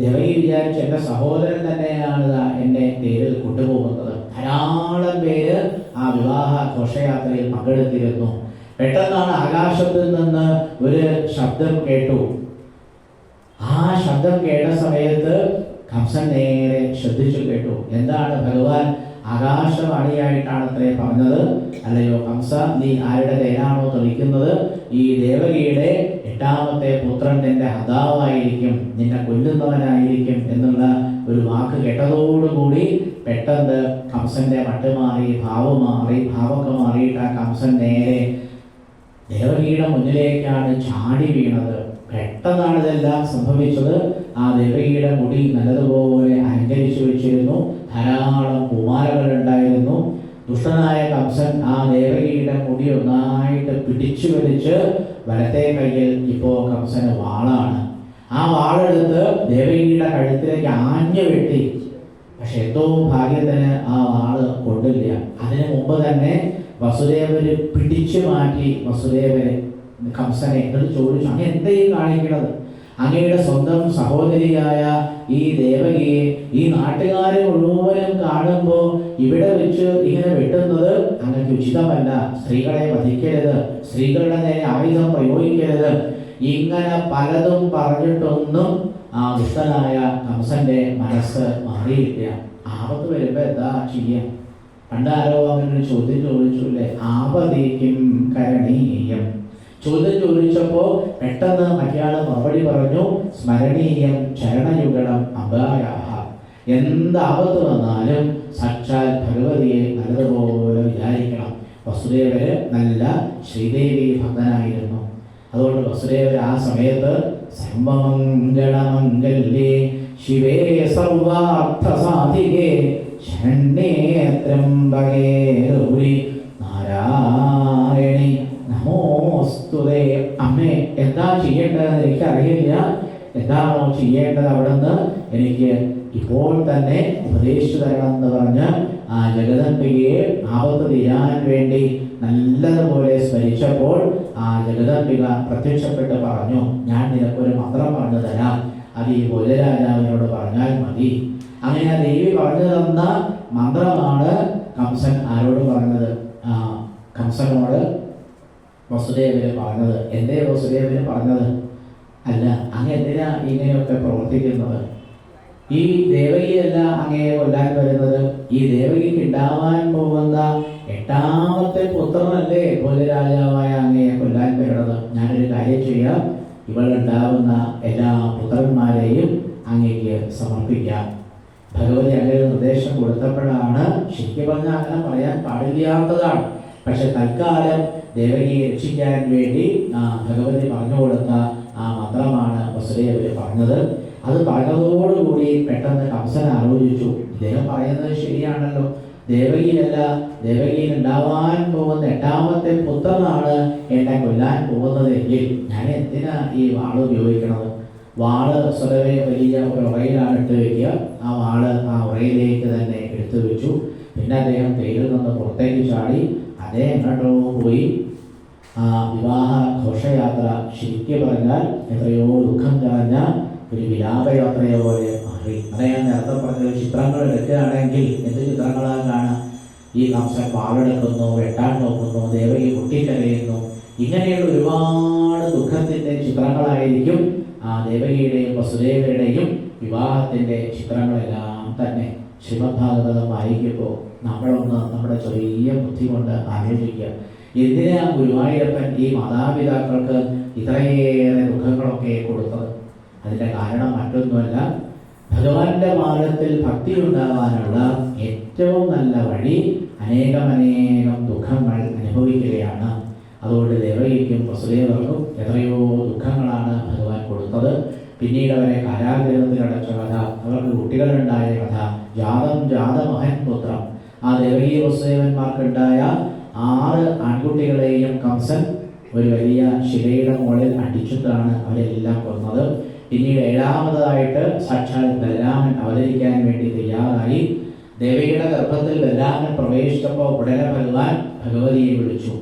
ദേവകി വിചാരിച്ച് എൻ്റെ സഹോദരൻ തന്നെയാണ് എന്നെ തേരിൽ കൊണ്ടുപോകുന്നത്. ധാരാളം പേര് ആ വിവാഹ ഘോഷയാത്രയിൽ പങ്കെടുത്തിരുന്നു. പെട്ടെന്നാണ് ആകാശത്തിൽ നിന്ന് ഒരു ശബ്ദം കേട്ടു. ആ ശബ്ദം കേട്ട സമയത്ത് കംസൻ നേരെ ശ്രദ്ധിച്ചു കേട്ടു. എന്താണ്? ഭഗവാൻ ആകാശവാണിയായിട്ടാണ് അത്രേ പറഞ്ഞത്. അല്ലയോ കംസ, നീ ആരുടെ തേനാണോ തെളിക്കുന്നത്? ഈ ദേവകിയുടെ 8ാമത്തെ പുത്രൻ നിന്റെ ഹതാവായിരിക്കും, നിന്നെ കൊല്ലുന്നവനായിരിക്കും എന്നുള്ള ഒരു വാക്ക് കേട്ടതോടുകൂടി പെട്ടെന്ന് കംസന്റെ മട്ട് മാറി, ഭാവമൊക്കെ മാറിയിട്ട് ആ കംസൻ നേരെ ദേവകിയുടെ മുന്നിലേക്കാണ് ചാടി വീണത്. പെട്ടെന്നാണ് ഇതെല്ലാം സംഭവിച്ചത്. ആ ദേവകിയുടെ മുടി നല്ലതുപോലെ അലങ്കരിച്ചു വെച്ചിരുന്നു. ധാരാളം കുമാരകൾ ഉണ്ടായിരുന്നു. ദുഷ്ടനായ കംസൻ ആ ദേവകിയുടെ മുടി ഒന്നായിട്ട് പിടിച്ചു വലിച്ച് വലത്തെ കയ്യിൽ ഇപ്പോൾ കംസന് വാളാണ്. ആ വാളെടുത്ത് ദേവകിയുടെ കഴുത്തിലേക്ക് ആഞ്ഞു വെട്ടി. പക്ഷെ എന്തോ ഭാഗ്യത്തിന് ആ വാള് കൊണ്ടില്ല. അതിനു മുമ്പ് തന്നെ വസുദേവര് പിടിച്ചു മാറ്റി. വസുദേവര് കംസനെ എന്നിട്ട് ചോദിച്ചു, അങ്ങ് എന്തെയും കാണിക്കണത്? അങ്ങയുടെ സ്വന്തം സഹോദരിയായ ഈ ദേവകിയെ ഈ നാട്ടുകാരെ മുഴുവനും കാണുമ്പോൾ ഇവിടെ വെച്ച് ഇങ്ങനെ വെട്ടുന്നത് അങ്ങക്ക് ഉചിതമല്ല. സ്ത്രീകളെ വധിക്കരുത്, സ്ത്രീകളുടെ നേരെ ആയുധം പ്രയോഗിക്കരുത്. ഇങ്ങനെ പലതും പറഞ്ഞിട്ടൊന്നും ആ ദുഷ്ടനായ കംസന്റെ മനസ്സ് മാറിയില്ല. ആപത്ത് വരുമ്പോ എന്താ ചെയ്യാം? പണ്ടാരോ അങ്ങനെ ചോദ്യം ചോദിച്ചില്ലേ, ആപതീക്കും കരണീയം. ചോദ്യം ചോദിച്ചപ്പോൾ പെട്ടെന്ന് മറ്റയാള് മറുപടി പറഞ്ഞു, സ്മരണീയം ചരണയുഗളം അമ്പായാഹ. എന്താപത്ത് വന്നാലും സാക്ഷാൽ ഭഗവതിയെ നല്ലതുപോലെ വിചാരിക്കണം. വസുദേവര് നല്ല ശ്രീദേവി ഭക്തനായിരുന്നു. അതുകൊണ്ട് വസുദേവർ ആ സമയത്ത് സർവമംഗളമംഗല്യേ ശിവേ സർവാർത്ഥസാധികേ ശരണ്യേ ത്രയംബകേ ഗൗരി നാരായണി നമോസ്തുതേ. അമ്മേ, എന്താ ചെയ്യേണ്ടതെന്ന് എനിക്കറിയില്ല. എന്താണോ ചെയ്യേണ്ടത് അവിടുന്ന് എനിക്ക് ഇപ്പോൾ തന്നെ ഉപദേശിച്ചു തരണം എന്ന് പറഞ്ഞ് ആ ജഗദംബികയെ ആപത്ത് തീരാൻ വേണ്ടി നല്ലതുപോലെ സ്മരിച്ചപ്പോൾ ആ ജഗദംബിക പ്രത്യക്ഷപ്പെട്ട് പറഞ്ഞു, ഞാൻ നിനക്കൊരു മന്ത്രം പറഞ്ഞു തരാം, അത് ഈ ഭോജരാജാവിനോട് പറഞ്ഞാൽ മതി. അങ്ങനെ ആ ദേവി പറഞ്ഞു തന്ന മന്ത്രമാണ് കംസൻ ആരോട് പറഞ്ഞത്? കംസനോട് വസുദേവന് പറഞ്ഞത്. എന്തേ വസുദേവന് പറഞ്ഞത്? അല്ല, അങ്ങ് എന്തിനാ ഇങ്ങനെയൊക്കെ പ്രവർത്തിക്കുന്നത്? ഈ ദേവകിയല്ല അങ്ങയെ കൊല്ലാൻ വരുന്നത്. ഈ ദേവകിക്ക് ഉണ്ടാവാൻ പോകുന്ന 8ാമത്തെ പുത്രനല്ലേ ഭോജരാജാവായ അങ്ങയെ കൊല്ലാൻ വരുന്നത്. ഞാനൊരു കാര്യം ചെയ്യാം, ഇവളുണ്ടാവുന്ന എല്ലാ പുത്രന്മാരെയും അങ്ങേക്ക് സമർപ്പിക്കാം. ഭഗവതി അങ്ങനെ നിർദ്ദേശം കൊടുത്തപ്പോഴാണ്, ശരിക്കും പറഞ്ഞാൽ അങ്ങനെ പറയാൻ പാടില്ലാത്തതാണ്. പക്ഷെ തൽക്കാലം ദേവകിയെ രക്ഷിക്കാൻ വേണ്ടി ഭഗവതി പറഞ്ഞു കൊടുത്ത ആ മന്ത്രമാണ് വസുദേവര് പറഞ്ഞത്. അത് പറഞ്ഞതോടുകൂടി പെട്ടെന്ന് കംസൻ ആലോചിച്ചു, ഇദ്ദേഹം പറയുന്നത് ശരിയാണല്ലോ, ദേവകിയിൽ ഉണ്ടാവാൻ പോകുന്ന 8ാമത്തെ പുത്രനാണ് എന്നെ കൊല്ലാൻ പോകുന്നതെങ്കിൽ ഞാൻ എന്തിനാ ഈ വാള് ഉപയോഗിക്കണത്? വാള് സ്വതവേ വലിയ ഒരു ഉറയിലാണ് ഇട്ട് വയ്ക്കുക. ആ വാള് ആ ഉറയിലേക്ക് തന്നെ എടുത്തു വെച്ചു. പിന്നെ അദ്ദേഹം തേരിൽ നിന്ന് പുറത്തേക്ക് ചാടി അദ്ദേഹം എങ്ങോട്ടോ പോയി. ആ വിവാഹ ഘോഷയാത്ര ശരിക്കും പറഞ്ഞാൽ എത്രയോ ദുഃഖം നിറഞ്ഞ ഒരു വിലാപയാത്രയെ പോലെ മാറി. അതെ ഞാൻ നേരത്തെ പറഞ്ഞ ചിത്രങ്ങൾ എടുക്കുകയാണെങ്കിൽ എന്ത് ചിത്രങ്ങളാണ് കാണാം? ഈ കംസൻ വാളെടുക്കുന്നു, വെട്ടാൻ നോക്കുന്നു, ദേവകി പൊട്ടിക്കരയുന്നു. ഇങ്ങനെയുള്ള ഒരുപാട് ദുഃഖത്തിൻ്റെ ചിത്രങ്ങളായിരിക്കും ആ ദേവകിയുടെയും വസുദേവരുടെയും വിവാഹത്തിൻ്റെ ചിത്രങ്ങളെല്ലാം തന്നെ. ശ്രീമദ് ഭാഗവതം വായിക്കുമ്പോൾ നമ്മളൊന്ന് നമ്മുടെ ചെറിയ ബുദ്ധി കൊണ്ട് ആലോചിക്കുക, എന്തിനാ ഗുരുവായൂരപ്പൻ ഈ മാതാപിതാക്കൾക്ക് ഇത്രയേറെ ദുഃഖങ്ങളൊക്കെ കൊടുത്തത്? അതിൻ്റെ കാരണം മറ്റൊന്നുമല്ല, ഭഗവാന്റെ മാർഗത്തിൽ ഭക്തി ഉണ്ടാകാനുള്ള ഏറ്റവും നല്ല വഴി അനേകം ദുഃഖങ്ങൾ അനുഭവിക്കുകയാണ്. അതുകൊണ്ട് ദേവകിക്കും വസുദേവർക്കും എത്രയോ ദുഃഖങ്ങളാണ് ഭഗവാൻ കൊടുത്തത്. പിന്നീട് അവരെ കാരാഗ്രഹത്തിൽ അടച്ച കഥ, അവർക്ക് കുട്ടികളുണ്ടായ കഥ, ജാതമഹൻ പുത്രം. ആ ദേവകി വസുദേവന്മാർക്കുണ്ടായ 6 ആൺകുട്ടികളെയും കംസൻ ഒരു വലിയ ശിലയുടെ മുകളിൽ അടിച്ചിട്ടാണ് അവരെല്ലാം കൊന്നത്. പിന്നീട് 7ാമതായിട്ട് സാക്ഷാൽ ബലരാമൻ അവതരിക്കാൻ വേണ്ടി തയ്യാറായി. ദേവകിയുടെ ഗർഭത്തിൽ ബലരാമൻ പ്രവേശിച്ചപ്പോൾ ഉടനെ ഭഗവാൻ ഭഗവതിയെ വിളിച്ചു.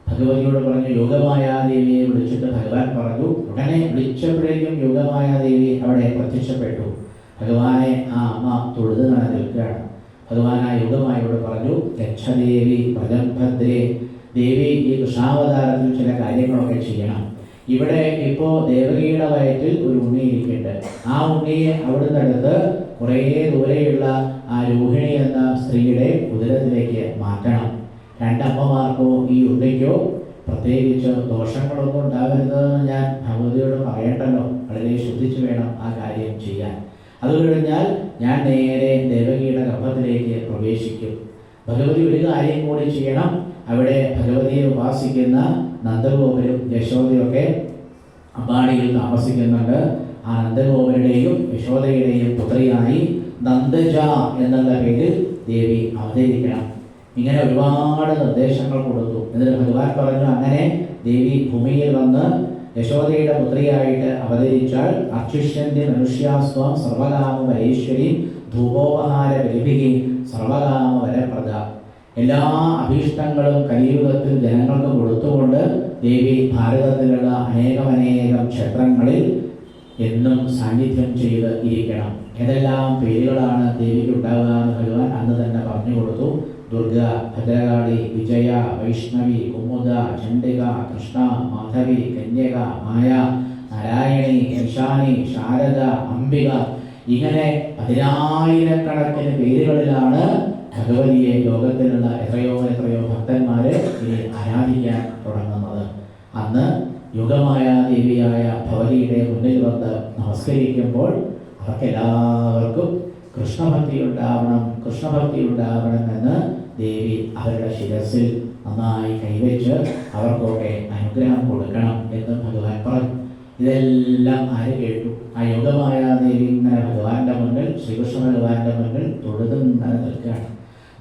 ഭഗവതിയോട് പറഞ്ഞു, യോഗമായാദേവിയെ വിളിച്ചിട്ട് ഭഗവാൻ പറഞ്ഞു. ഉടനെ വിളിച്ചപ്പോഴേക്കും യോഗമായാദേവി അവിടെ പ്രത്യക്ഷപ്പെട്ടു. ഭഗവാനെ ആ അമ്മ തൊഴുത് നിൽക്കുകയാണ്. ഭഗവാൻ ആ യോഗമായോട് പറഞ്ഞു, ഗച്ഛദേവി പ്രജംഭദ്രേ, ദേവി ഈ കൃഷ്ണാവതാരത്തിൽ ചില കാര്യങ്ങളൊക്കെ ചെയ്യണം. ഇവിടെ ഇപ്പോൾ ദേവകിയുടെ വയറ്റിൽ ഒരു ഉണ്ണി ഇരിക്കുന്നുണ്ട്. ആ ഉണ്ണിയെ അവിടുന്ന് എടുത്ത് കുറേ ദൂരെയുള്ള ആ രോഹിണി എന്ന സ്ത്രീയുടെ ഉദരത്തിലേക്ക് മാറ്റണം. 2 അമ്മമാർക്കോ ഈ ഉണ്ണിക്കോ പ്രത്യേകിച്ച് ദോഷങ്ങളൊന്നും ഉണ്ടാവരുതെന്ന് ഞാൻ ഭഗവതിയോട് പറയണ്ടല്ലോ. വളരെ ശ്രദ്ധിച്ചു വേണം ആ കാര്യം ചെയ്യാൻ. അത് കഴിഞ്ഞാൽ ഞാൻ നേരെ ദേവകിയുടെ ഗർഭത്തിലേക്ക് പ്രവേശിക്കും. ഭഗവതി ഒരു കാര്യം കൂടി ചെയ്യണം. അവിടെ ഭഗവതിയെ ഉപാസിക്കുന്ന നന്ദഗോപരും യശോദയൊക്കെ അമ്പാടിയിൽ താമസിക്കുന്നുണ്ട്. ആ നന്ദഗോപരുടെയും യശോദയുടെയും പുത്രിയായി നന്ദജ എന്നുള്ള പേരിൽ ദേവി അവതരിക്കണം. ഇങ്ങനെ ഒരുപാട് നിർദ്ദേശങ്ങൾ കൊടുത്തു. എന്നിട്ട് ഭഗവാൻ പറഞ്ഞു, അങ്ങനെ ദേവി ഭൂമിയിൽ വന്ന് യശോദയുടെ പുത്രിയായിട്ട് അവതരിച്ചാൽ അർച്ചിഷ്യന്റെ മനുഷ്യാസ്വം സർവകാമ വരേശ്വരി ധൂപോപഹാര ബലിഭികി സർവകാമ വരപ്രദ. എല്ലാ അഭീഷ്ടങ്ങളും കലിയുഗത്തിൽ ജനങ്ങൾക്ക് കൊടുത്തുകൊണ്ട് ദേവി ഭാരതത്തിലുള്ള അനേകം ക്ഷേത്രങ്ങളിൽ എന്നും സാന്നിധ്യം ചെയ്ത് ഇരിക്കണം. ഏതെല്ലാം പേരുകളാണ് ദേവിക്ക് ഉണ്ടാവുക എന്ന് ഭഗവാൻ അന്ന് തന്നെ പറഞ്ഞു കൊടുത്തു. ദുർഗ, ഭദ്രകാളി, വിജയ, വൈഷ്ണവി, കുമുദ, ചണ്ഡിക, കൃഷ്ണ, മാധവി, കന്യക, മായ, നാരായണി, ഈശാനി, ശാരദ, അംബിക, ഇങ്ങനെ 10,000കണക്കിന് പേരുകളിലാണ് ഭഗവതിയെ ലോകത്തിലുള്ള എത്രയോ ഭക്തന്മാര് ഇനി ആരാധിക്കാൻ തുടങ്ങുന്നത്. അന്ന് യുഗമായ ദേവിയായ ഭഗവതിയുടെ മുന്നിൽ വന്ന് നമസ്കരിക്കുമ്പോൾ അവർക്കെല്ലാവർക്കും കൃഷ്ണഭക്തി ഉണ്ടാവണം എന്ന് ദേവി അവരുടെ ശിരസിൽ നന്നായി കൈവച്ച് അവർക്കൊക്കെ അനുഗ്രഹം കൊടുക്കണം എന്ന് ഭഗവാൻ പറഞ്ഞു. ഇതെല്ലാം ആര് കേട്ടു? ആ യോഗമായ ദേവി ഇങ്ങനെ ഭഗവാന്റെ മുന്നിൽ, ശ്രീകൃഷ്ണ ഭഗവാന്റെ മുന്നിൽ തൊഴുതും ഇങ്ങനെ നിൽക്കുകയാണ്.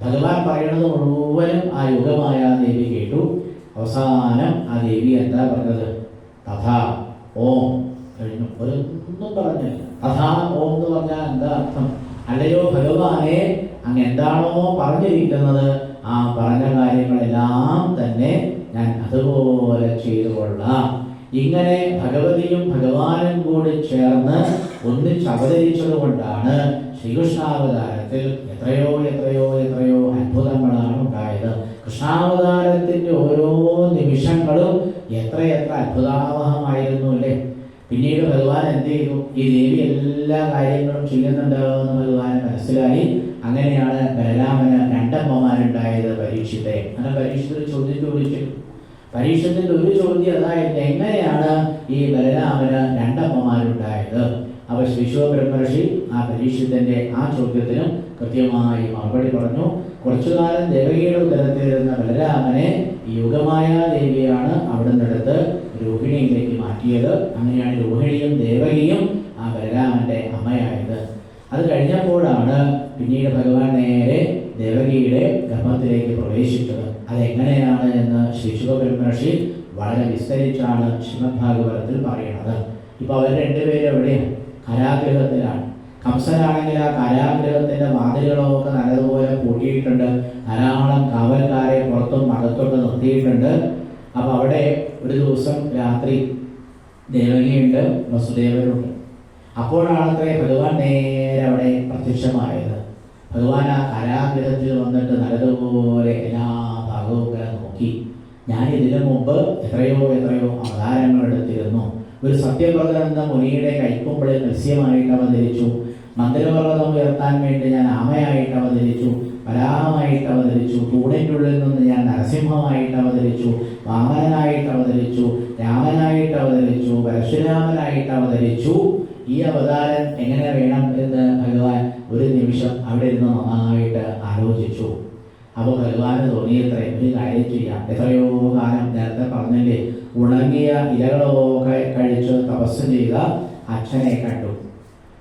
ഭഗവാൻ പറയുന്നത് മുഴുവനും ആ യോഗമായ ദേവി കേട്ടു. അവസാനം ആ ദേവി എന്താ പറഞ്ഞത്? തഥാ ഓം കഴിഞ്ഞു. ഒന്നും പറഞ്ഞില്ല. തഥാ ഓം എന്ന് പറഞ്ഞാൽ എന്താ അർത്ഥം? അല്ലയോ ഭഗവാനെ, അങ്ങ് എന്താണോ പറഞ്ഞിരിക്കുന്നത് ആ പറഞ്ഞ കാര്യങ്ങളെല്ലാം തന്നെ ഞാൻ അതുപോലെ ചെയ്തു കൊള്ളാം. ഇങ്ങനെ ഭഗവതിയും ഭഗവാനും കൂടി ചേർന്ന് ഒന്നിച്ചവതരിച്ചത് കൊണ്ടാണ് ശ്രീകൃഷ്ണാവതാരത്തിൽ എത്രയോ അത്ഭുതങ്ങളാണ് ഉണ്ടായത്. കൃഷ്ണാവതാരത്തിൻ്റെ ഓരോ നിമിഷങ്ങളും എത്ര അത്ഭുതാവഹമായിരുന്നു അല്ലേ? പിന്നീട് ഭഗവാൻ എന്ത് ചെയ്തു? ഈ ദേവി എല്ലാ കാര്യങ്ങളും ചെയ്യുന്നുണ്ടാവുമെന്ന് ഭഗവാന് മനസ്സിലായി. അങ്ങനെയാണ് ബലരാമന് 2 അമ്മമാരുണ്ടായത്. പരീക്ഷത്തെ അങ്ങനെ പരീക്ഷത്തിൽ ചോദ്യം ചോദിച്ചു. പരീക്ഷത്തിന്റെ ഒരു ചോദ്യം അതായിരുന്നു, എങ്ങനെയാണ് ഈ ബലരാമന് 2 അമ്മമാരുണ്ടായത്? അപ്പോൾ വിശ്വബ്രഹ്മർഷി ആ പരീക്ഷത്തിന്റെ ആ ചോദ്യത്തിനും കൃത്യമായി മറുപടി പറഞ്ഞു. കുറച്ചു കാലം ദേവകിയുടെ ഉദരത്തിലിരുന്ന ബലരാമനെ ഈ യുഗമായ ദേവിയാണ് അവിടെ നിന്നെടുത്ത് രോഹിണിയിലേക്ക് മാറ്റിയത്. അങ്ങനെയാണ് രോഹിണിയും ദേവകിയും ആ ബലരാമന്റെ പിന്നീട് ഭഗവാൻ നേരെ ദേവകിയുടെ ഗർഭത്തിലേക്ക് പ്രവേശിച്ചത്. അതെങ്ങനെയാണ് എന്ന് ശ്രീശുഖബ്രഹ്മർഷി വളരെ വിസ്തരിച്ചാണ് ശ്രീമദ് ഭാഗവതത്തിൽ പറയുന്നത്. ഇപ്പോൾ അവർ രണ്ടുപേരും എവിടെയാണ്? കാരാഗൃഹത്തിലാണ്. കംസനാണെങ്കിൽ ആ കാരാഗൃഹത്തിൻ്റെ വാതിലുകളൊക്കെ നല്ലതുപോലെ പൂട്ടിയിട്ടുണ്ട്. ധാരാളം കാവൽക്കാരെ പുറത്തും അകത്തോട്ട് നിർത്തിയിട്ടുണ്ട്. അപ്പോൾ അവിടെ ഒരു ദിവസം രാത്രി ദേവകിയുണ്ട്, വസുദേവരുണ്ട്. അപ്പോഴാണത്രേ ഭഗവാൻ നേരെ അവിടെ പ്രത്യക്ഷമായത്. ഭഗവാൻ ആ കാരാഗൃഹത്തിൽ വന്നിട്ട് നല്ലതുപോലെ എല്ലാ ഭാഗവും ഇങ്ങനെ നോക്കി. ഞാൻ ഇതിനു മുമ്പ് എത്രയോ അവതാരങ്ങൾ എടുത്തിരുന്നു. ഒരു സത്യവ്രതൻ എന്ന മുനിയുടെ കൈക്കുമ്പിളിൽ മത്സ്യമായിട്ട് അവതരിച്ചു. മന്ദിരപർവ്വതം ഉയർത്താൻ വേണ്ടി ഞാൻ ആമയായിട്ട് അവതരിച്ചു, വരാഹമായിട്ട് അവതരിച്ചു. തൂണിൻ്റെ ഉള്ളിൽ നിന്ന് ഞാൻ നരസിംഹമായിട്ട് അവതരിച്ചു, വാമനനായിട്ട് അവതരിച്ചു, രാമനായിട്ട് അവതരിച്ചു, പരശുരാമനായിട്ട് അവതരിച്ചു. ഈ അവതാരം എങ്ങനെ വേണം എന്ന് ഭഗവാൻ ഒരു നിമിഷം അവിടെ ഇരുന്ന് നന്നായിട്ട് ആലോചിച്ചു. അപ്പോൾ ഭഗവാന് തോന്നിയത്രേ, ഒരു കാര്യം ചെയ്യാം. എത്രയോ കാലം നേരത്തെ പറഞ്ഞില്ലേ, ഉണങ്ങിയ ഇലകളൊക്കെ കഴിച്ച് തപസ് ചെയ്ത അച്ഛനെ കണ്ടു.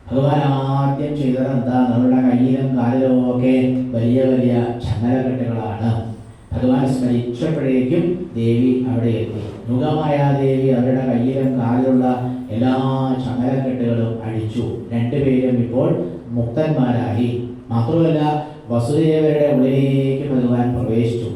ഭഗവാൻ ആദ്യം ചെയ്തത് എന്താ? അവരുടെ കയ്യിലും കാലിലും ഒക്കെ വലിയ വലിയ ചങ്ങലക്കെട്ടുകളാണ്. ഭഗവാൻ സ്മരിച്ചപ്പോഴേക്കും ദേവി അവിടെ എത്തി. നുകമായ ദേവി അവരുടെ കയ്യിലും കാലിലുള്ള എല്ലാ ചങ്ങലക്കെട്ടുകളും അഴിച്ചു. രണ്ടുപേരും ഇപ്പോൾ മുക്തന്മാരായി. മാത്രമല്ല, വസുദേവരുടെ ഉള്ളിലേക്ക് ഭഗവാൻ പ്രവേശിച്ചു.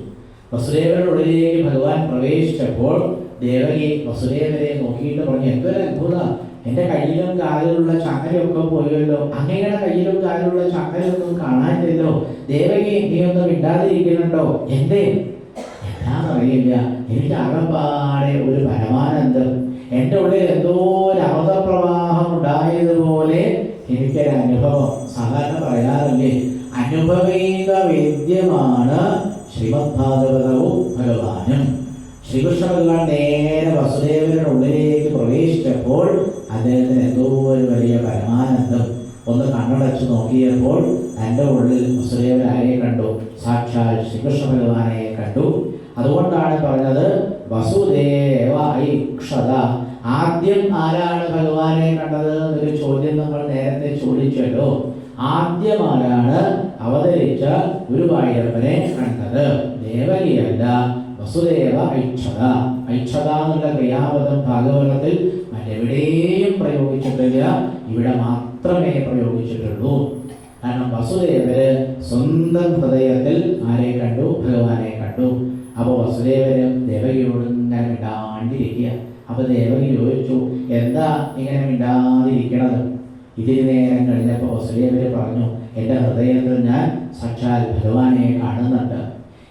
വസുദേവരുടെ ഉള്ളിലേക്ക് ഭഗവാൻ പ്രവേശിച്ചപ്പോൾ ദേവകി വസുദേവരെ നോക്കിയിട്ട് പറഞ്ഞു, എന്തൊരു അത്ഭുതം, എൻ്റെ കയ്യിലും കാലിലുള്ള ചങ്ങലയൊക്കെ പോയല്ലോ, അങ്ങയുടെ കയ്യിലും കാലിലുള്ള ചങ്ങലയൊന്നും കാണാനില്ലല്ലോ. ദേവകി, നീ ഒന്നും മിണ്ടാതിരിക്കുന്നുണ്ടോ? എന്തേ? എന്താണെന്നറിയില്ല, എനിക്ക് അകപ്പാടെ ഒരു പരമാനന്ദം, എൻ്റെ ഉള്ളിൽ എന്തോ ഒരു അമൃതപ്രവാഹം ഉണ്ടായതുപോലെ എനിക്കൊരു അനുഭവം. സാധാരണ പറയാറില്ലേ, അനുഭവീക വേദ്യമാണ് ശ്രീമദ് ഭാഗവതവും ഭഗവാനും. ശ്രീകൃഷ്ണ ഭഗവാൻ നേരെ വസുദേവരുടെ ഉള്ളിലേക്ക് പ്രവേശിച്ചപ്പോൾ അദ്ദേഹത്തിന് എന്തോ ഒരു വലിയ പരമാനന്ദം. ഒന്ന് കണ്ണടച്ച് നോക്കിയപ്പോൾ തൻ്റെ ഉള്ളിൽ വസുദേവരായെ കണ്ടു, സാക്ഷാൽ ശ്രീകൃഷ്ണ ഭഗവാനെ കണ്ടു. അതുകൊണ്ടാണ് പറഞ്ഞത് വസുദേവ ഐക്ഷത. ആദ്യം ആരാണ് ഭഗവാനെ കണ്ടത് എന്നൊരു ചോദ്യം നമ്മൾ നേരത്തെ ചോദിച്ചല്ലോ. ആദ്യം ആരാണ് അവതരിച്ച ഗുരുവായൂരപ്പനെ കണ്ടത്? ദേവകിയല്ല, വസുദേവ ഐക്ഷത. ഐക്ഷത എന്നുള്ള ക്രിയാപദം ഭാഗവതത്തിൽ മറ്റെവിടെയും പ്രയോഗിച്ചിട്ടില്ല, ഇവിടെ മാത്രമേ പ്രയോഗിച്ചിട്ടുള്ളൂ. കാരണം വസുദേവര് സ്വന്തം ഹൃദയത്തിൽ ആരെ കണ്ടു? ഭഗവാനെ കണ്ടു. അപ്പോൾ വസുദേവര് ദേവകിയോട് ഇങ്ങനെ മിണ്ടാണ്ടിരിക്കുക. അപ്പോൾ ദേവകി ചോദിച്ചു, എന്താ ഇങ്ങനെ മിണ്ടാതിരിക്കണത്? ഇതിന് നേരം കഴിഞ്ഞപ്പോൾ വസുദേവര് പറഞ്ഞു, എൻ്റെ ഹൃദയത്തിൽ ഞാൻ സാക്ഷാൽ ഭഗവാനെ കാണുന്നുണ്ട്.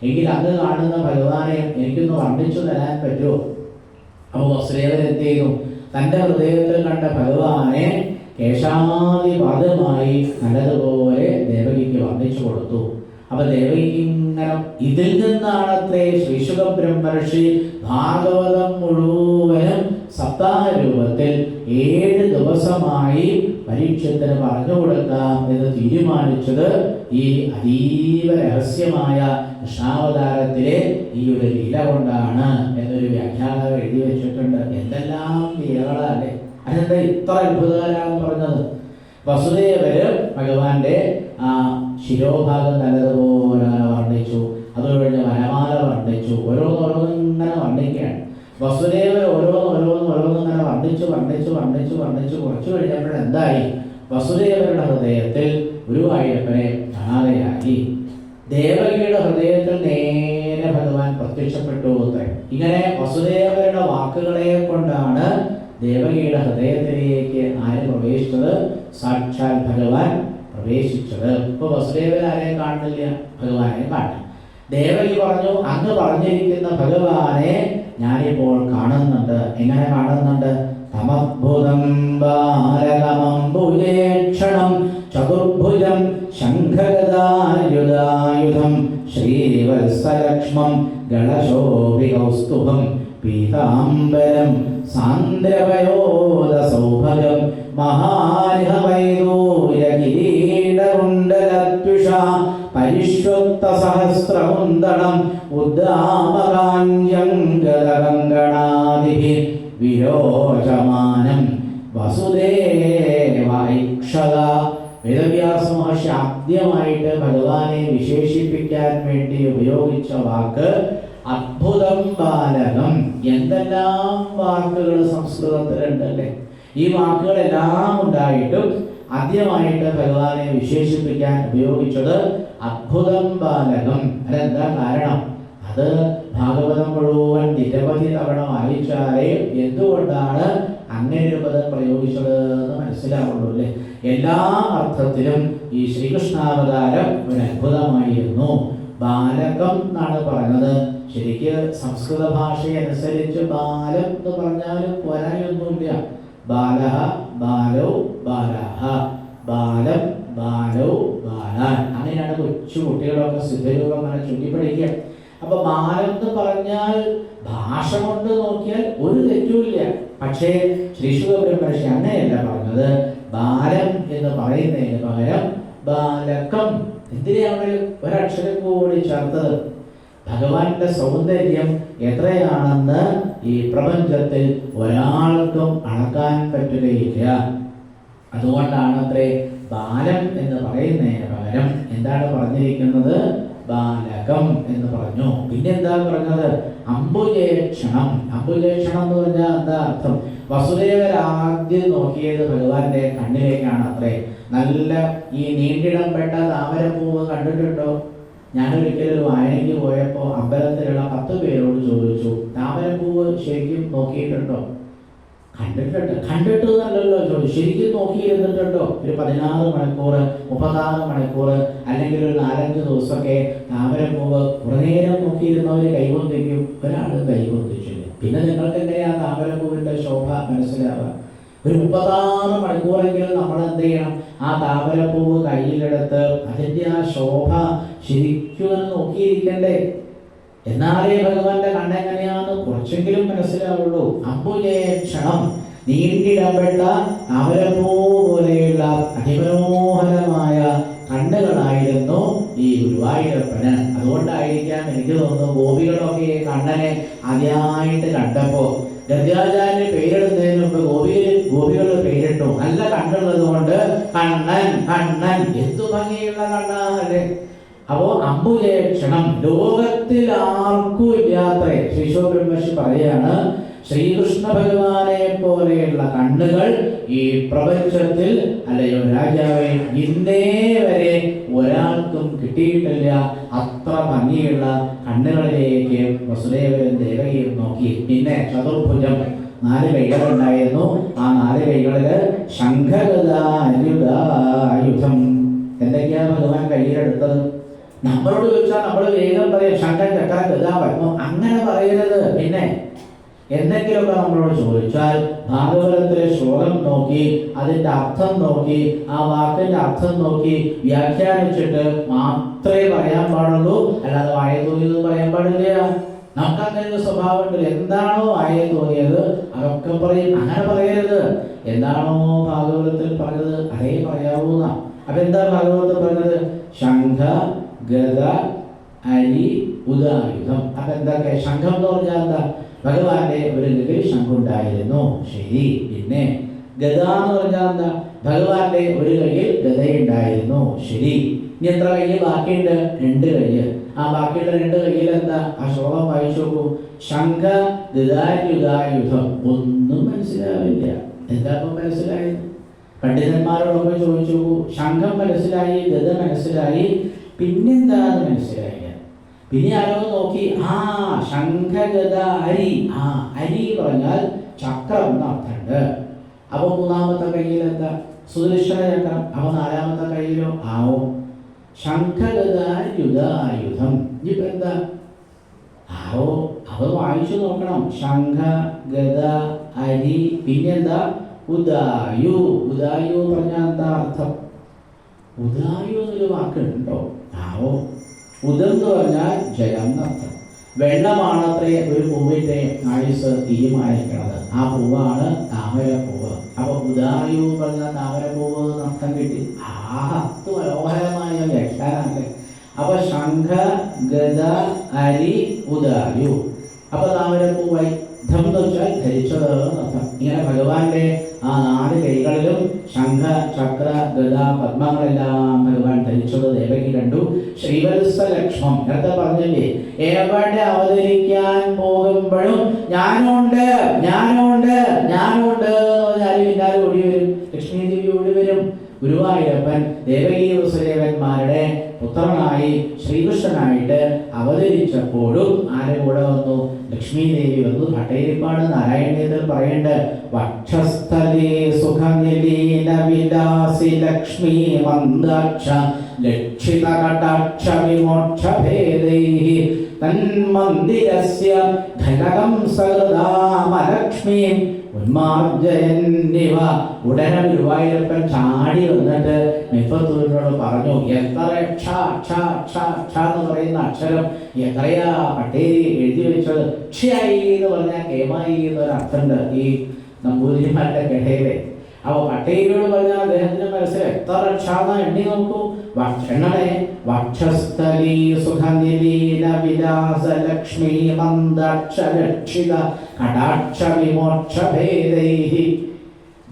എങ്കിൽ അത് കാണുന്ന ഭഗവാനെ എനിക്കൊന്ന് വർണ്ണിച്ചു തരാൻ പറ്റുമോ? അപ്പോൾ വസുദേവൻ എന്ത് ചെയ്തു? തൻ്റെ ഹൃദയത്തിൽ കണ്ട ഭഗവാനെ കേശാദിപാദമായി നല്ലതുപോലെ ദേവകിക്ക് വർണ്ണിച്ചു കൊടുത്തു. അപ്പൊ ദേവകിക്ക് ഇങ്ങനെ ഇതിൽ നിന്നാണത്രേ ശ്രീശുഖബ്രഹ്മർഷി ഭാഗവതം മുഴുവനും സപ്താഹ രൂപത്തിൽ 7 ദിവസമായി പരീക്ഷത്തിന് പറഞ്ഞു കൊടുക്കാം എന്ന് തീരുമാനിച്ചത്. ഈ അതീവ രഹസ്യമായ കൃഷ്ണാവതാരത്തിലെ ഈ ഒരു ലീല കൊണ്ടാണ് എന്നൊരു വ്യാഖ്യാനം എഴുതി വെച്ചിട്ടുണ്ട്. എന്തെല്ലാം ലീലകളല്ലേ! അതെന്താ ഇത്ര അത്ഭുതകരാണെന്ന് പറഞ്ഞത്? വസുദേവര് ഭഗവാന്റെ ശിരോഭാഗം നല്ലതുപോലെ വർണ്ണിച്ചു. അത് കഴിഞ്ഞ് വനമാല വർണ്ണിച്ചു. ഓരോന്നിങ്ങനെ വർണ്ണിക്കുകയാണ്. വസുദേവർ ഓരോന്നിങ്ങനെ വർണ്ണിച്ചു കുറച്ചു കഴിഞ്ഞപ്പോഴെന്തായി? വസുദേവരുടെ ഹൃദയത്തിൽ ഗുരുവായൂരപ്പനെ കാണാതെയാക്കി. ദേവകിയുടെ ഹൃദയത്തിൽ നേരെ ഭഗവാൻ പ്രത്യക്ഷപ്പെട്ടു. ഇങ്ങനെ വസുദേവരുടെ വാക്കുകളെ കൊണ്ടാണ് ദേവകിയുടെ ഹൃദയത്തിലേക്ക് ആര് പ്രവേശിച്ചത്? സാക്ഷാൽ ഭഗവാൻ പ്രവേശിച്ചത്. ഇപ്പൊ വസുദേവൻ ആരെയും കാണുന്നില്ല, ഭഗവാനെ കാണും. ദേവകി പറഞ്ഞു, അങ്ങ് പറഞ്ഞിരിക്കുന്ന ഭഗവാനെ ഞാനിപ്പോൾ കാണുന്നുണ്ട്. എങ്ങനെ കാണുന്നുണ്ട്? തമദ്ഭുതം ബാലകമംബുജേക്ഷണം ചതുർഭുജം ശംഖഗദായുധായുധം ശ്രീവത്സലക്ഷ്മം ഗളശോഭികൗസ്തുഭം പീതാംബരം സാന്ദ്രവയോദസൗഭഗം മഹാർഹവൈദൂര്യകിരീടകുണ്ടലത്വിഷാ പരിഷ്വക്തസഹസ്രകുന്തളം ഉദ്ദാമകാഞ്ജം ഗദകങ്കണാദിഭിः വിരോചമാനം വസുദേവ ഐക്ഷത. വേദവ്യാസ മഹർഷി പക്ഷെ ആദ്യമായിട്ട് ഭഗവാനെ വിശേഷിപ്പിക്കാൻ വേണ്ടി ഉപയോഗിച്ച വാക്ക് അദ്ഭുതം ബാലകം. എന്തെല്ലാം വാക്കുകൾ സംസ്കൃതത്തിലുണ്ടല്ലേ. ഈ വാക്കുകളെല്ലാം ഉണ്ടായിട്ടും ആദ്യമായിട്ട് ഭഗവാനെ വിശേഷിപ്പിക്കാൻ ഉപയോഗിച്ചത് അദ്ഭുതം ബാലകം. അതെന്താ കാരണം? അത് ഭാഗവതം മുഴുവൻ നിരവധി തവണ വായിച്ചാലേ എന്തുകൊണ്ടാണ് അങ്ങനെ ഒരു പദം പ്രയോഗിച്ചത് എന്ന് മനസ്സിലാവുള്ളൂ അല്ലേ. എല്ലാ അർത്ഥത്തിലും ഈ ശ്രീകൃഷ്ണാവതാരം ഒരു അത്ഭുതമായിരുന്നു. ബാലകം എന്നാണ് പറഞ്ഞത്. ശരിക്ക് സംസ്കൃത ഭാഷയനുസരിച്ച് ബാലം എന്ന് പറഞ്ഞാലും പോരായൊന്നുമില്ല. ബാലഹ, ബാലോ, ബാലഹ, ബാലം, ബാലോ, ബാലാൻ, അങ്ങനെയാണ് കൊച്ചു കുട്ടികളൊക്കെ സിദ്ധരൂപം അങ്ങനെ ചൊല്ലിപ്പഠിക്കുക. അപ്പൊ ബാലം എന്ന് പറഞ്ഞാൽ ഭാഷ കൊണ്ട് നോക്കിയാൽ ഒരു തെറ്റുമില്ല. പക്ഷേ ശ്രീശുക ബ്രഹ്മർഷി അങ്ങനെയല്ല പറഞ്ഞത്. ബാലം എന്ന് പറയുന്നതിന് പകരം ബാലകം. എന്തിനാണ് ഒരക്ഷരം കൂടി ചേർത്തത്? ഭഗവാന്റെ സൗന്ദര്യം എത്രയാണെന്ന് ഈ പ്രപഞ്ചത്തിൽ ഒരാൾക്കും അളക്കാൻ പറ്റുകയില്ല. അതുകൊണ്ടാണ് അത്രേ ബാലം എന്ന് പറയുന്നതിന് പകരം എന്താണ് പറഞ്ഞിരിക്കുന്നത്? ബാലകം എന്ന് പറഞ്ഞു. പിന്നെന്താ പറഞ്ഞത്? അംബുജേക്ഷണം. അംബുജേക്ഷണം എന്ന് പറഞ്ഞാൽ എന്താ അർത്ഥം? വസുദേവർ ആദ്യം നോക്കിയത് ഭഗവാന്റെ കണ്ണിലേക്കാണ് അത്രേ. നല്ല ഈ നീണ്ടിടംപെട്ട താമരപ്പൂവ് കണ്ടിട്ടുണ്ടോ? ഞാനൊരിക്കലൊരു വായനയ്ക്ക് പോയപ്പോൾ അമ്പലത്തിലുള്ള 10 പേരോട് ചോദിച്ചു, താമരപ്പൂവ് ശരിക്കും നോക്കിയിട്ടുണ്ടോ? കണ്ടിട്ട് നല്ലല്ലോ ചോദിച്ചു. ശരിക്കും നോക്കിയിരുന്നിട്ടുണ്ടോ? ഒരു 16 മണിക്കൂർ 36 മണിക്കൂർ അല്ലെങ്കിൽ ഒരു 4-5 ദിവസമൊക്കെ താമരപ്പൂവ് കുറേ നേരം നോക്കിയിരുന്നവർ കൈവന്തിക്കും. ഒരാൾ കൈവന്തിച്ചില്ല. പിന്നെ നിങ്ങൾക്ക് എങ്ങനെയാ താമരപ്പൂവിന്റെ ശോഭ മനസ്സിലാവുക? ഒരു 36 മണിക്കൂറെങ്കിലും നമ്മൾ എന്ത് ചെയ്യണം? ആ താമരപ്പൂവ് കയ്യിലെടുത്ത് അതിൻ്റെ ആ ശോഭ ശരിക്കും നോക്കിയിരിക്കണ്ടേ? എന്നാലേ ഭഗവാന്റെ കണ്ണെങ്ങനെയാന്ന് കുറച്ചെങ്കിലും മനസ്സിലാവുള്ളൂ. അംബുജേക്ഷണം, നീണ്ടിടപെട്ട താമരപ്പൂ പോലെയുള്ള അതിമനോഹരമായ കണ്ണുകളായിരുന്നു ഈ ഗുരുവായൂരപ്പന്. അതുകൊണ്ടായിരിക്കാം എനിക്ക് തോന്നുന്നു ഗോപികളൊക്കെ കണ്ണനെ ആദ്യമായിട്ട് കണ്ടപ്പോ ഗദ്യാചാര്യ പേരിടുന്നതിന് മുമ്പ് ഗോപികൾ പേരിട്ടു. നല്ല കണ്ണുള്ളത് കൊണ്ട് കണ്ണൻ കണ്ണൻ, എന്തു ഭംഗിയുള്ള കണ്ണാല്ലേ. അപ്പോ അംബുജേക്ഷണം ലോകത്തിൽ ആർക്കും ഇല്ലാത്ത ശ്രീശോ ബ്രഹ്മർഷി പറയാണ്, ശ്രീകൃഷ്ണ ഭഗവാനെ പോലെയുള്ള കണ്ണുകൾ ഈ പ്രപഞ്ചത്തിൽ അല്ലയോ രാജാവേ ഇന്നേ വരെ ഒരാൾക്കും കിട്ടിയിട്ടില്ല. അത്ര ഭംഗിയുള്ള കണ്ണുകളിലേക്ക് വസുദേവരും ദേവകിയും നോക്കി. പിന്നെ ചതുർഭുജം, 4 കൈകളുണ്ടായിരുന്നു. ആ 4 കൈകളില് ശംഖഗദായുധം. എന്തൊക്കെയാ ഭഗവാൻ കയ്യിലെടുത്തത്? നമ്മളോട് ചോദിച്ചാൽ നമ്മൾ വേഗം പറയും ശംഖം, ചക്രം, ഗദ, പത്മം. അങ്ങനെ പറയരുത്. പിന്നെ എന്തെങ്കിലുമൊക്കെ നമ്മളോട് ചോദിച്ചാൽ ഭാഗവതത്തിലെ ശ്ലോകം നോക്കി അതിൻ്റെ അർത്ഥം നോക്കി ആ വാക്കിൻ്റെ അർത്ഥം നോക്കി വ്യാഖ്യാനിച്ചിട്ട് മാത്രമേ പറയാൻ പാടുള്ളൂ. അല്ലാതെ വായ തോന്നിയത് പറയാൻ പാടില്ല. നമുക്ക് അങ്ങനെ ഒരു സ്വഭാവമുണ്ട്. എന്താണോ വായ തോന്നിയത് അതൊക്കെ പറയും. അങ്ങനെ പറയരുത്. എന്താണോ ഭാഗവതത്തിൽ പറഞ്ഞത് അതേ പറയാവൂന്ന. അപ്പൊ എന്താ ഭാഗവതത്തിൽ പറഞ്ഞത്? ശംഖ, ഗദ, അരി, ഉദായുധം. അപ്പൊ എന്തൊക്കെ? ശംഖം എന്ന് പറഞ്ഞാൽ എന്താ? ഭഗവാന്റെ ഒരു കയ്യിൽ ശംഖുണ്ടായിരുന്നു. ശരി. പിന്നെ ഗദ എന്ന് പറഞ്ഞാൽ എന്താ? ഭഗവാന്റെ ഒരു കയ്യിൽ ഗദയുണ്ടായിരുന്നു. ശരി. ഇനി എത്ര കയ്യ് ബാക്കിയുണ്ട്? 2 കയ്യ്. ആ ബാക്കിയുള്ള 2 കയ്യിൽ എന്താ? ആ ശ്ലോകം വായിച്ചു നോക്കൂ. ശംഖ ഗദായുധായുധം. ഒന്നും മനസ്സിലാവില്ല. എന്താ ഇപ്പം മനസ്സിലായത്? പണ്ഡിതന്മാരോടൊപ്പം ചോദിച്ചു നോക്കൂ. ശംഖം മനസ്സിലായി, ഗദ മനസ്സിലായി, പിന്നെന്താന്ന് മനസ്സിലായില്ല. പിന്നെ ആരോ നോക്കി, ആ ശംഖഗദ അരി. ആ അരി പറഞ്ഞാൽ ചക്രം എന്ന അർത്ഥമുണ്ട്. അപ്പൊ 3ാമത്തെ കയ്യിൽ എന്താ? സുദർശന ചക്രം. അപ്പൊ 4ാമത്തെ കയ്യിലോ ആവും ശംഖഗദായുധായുധം. ഇനിയിപ്പോ എന്താ ആവോ? അത് വായിച്ചു നോക്കണം. ശംഖ, ഗദ, അരി, പിന്നെന്താ? ഉദായു. ഉദായു പറഞ്ഞാൽ എന്താ അർത്ഥം? ഉദായു എന്നൊരു വാക്കുണ്ടോ? ആവോ. ഉദം എന്ന് പറഞ്ഞാൽ ജലം എന്നർത്ഥം. വെള്ളമാണത്രേ ഒരു പൂവിൻ്റെ ആയുസ് തീരുമാനിക്കുന്നത്. ആ പൂവാണ് താമരപ്പൂവ്. അപ്പൊ ഉദായു പറഞ്ഞാൽ താമരപ്പൂവ് എന്നർത്ഥം കിട്ടി. അത് മനോഹരമായ വ്യാഖ്യാനമല്ലേ. അപ്പൊ ശംഖ, ഗദ, അരി, ഉദായു. അപ്പൊ താമരപ്പൂവായി. ധം എന്ന് വെച്ചാൽ ധരിച്ചത് എന്നർത്ഥം. ഇങ്ങനെ ഭഗവാന്റെ ആ 4 കൈകളിലും ശംഖ, ചക്ര, ഗദ, പത്മങ്ങളെല്ലാം ഭഗവാൻ ധരിച്ചത് ദേവകി കണ്ടു. ശ്രീവത്സ ലക്ഷ്മം നേരത്തെ പറഞ്ഞില്ലേ, എവിടെ അവതരിക്കാൻ പോകുമ്പോഴും ഞാനുണ്ട് ഞാനുണ്ട് ഞാനുണ്ട് പിന്നാലെ ഓടി വരും. ലക്ഷ്മി ദേവി ഓടി വരും. ഗുരുവായൂരപ്പൻ ദേവകീ വസുദേവന്മാരുടെ പുത്രനായി ശ്രീകൃഷ്ണനായിട്ട് അവതരിച്ചപ്പോഴും ആരെ കൂടെ വന്നു? ലക്ഷ്മി ദേവി വന്നു. ഭട്ടേരിപ്പാട് നാരായണീയത്തിൽ പറയേണ്ട വക്ഷസ്ഥലേ സുഖനിലീല വിലാസി ലക്ഷ്മീ മന്ദാക്ഷ ലക്ഷിത കടാക്ഷ വിമോക്ഷ ഭേദൈഹി തന്മന്ദിരസ്യ ധനകം സഹൃദാമലക്ഷ്മീം ഉന്മാർജയന്നിവ. ഉടനെ ഗുരുവായൂരപ്പൻ ചാടി വന്നിട്ട് മെപ്പത്തൂരിനോട് പറഞ്ഞു, എത്ര ക്ഷ ക്ഷ ക്ഷ ക്ഷ എന്ന് പറയുന്ന അക്ഷരം എത്രയാ പട്ടേരി എഴുതി വെച്ചത്? ക്ഷയായി എന്ന് പറഞ്ഞാൽ കേമായി എന്നൊരർത്ഥമുണ്ട് ഈ നമ്പൂതിരിമാരുടെ കഥയിലെ. അപ്പൊ പട്ടേരിയോട് പറഞ്ഞാൽ അദ്ദേഹത്തിന്റെ മനസ്സിൽ എത്ര ക്ഷാന്ന എണ്ണി നോക്കൂ. എണ്ണണേ. വക്ഷസ്ഥലീ സുഖനിലീല വിലാസ ലക്ഷ്മീ മന്ദാക്ഷ ലക്ഷിത കടാക്ഷ വിമോക്ഷ ഭേദൈഹി.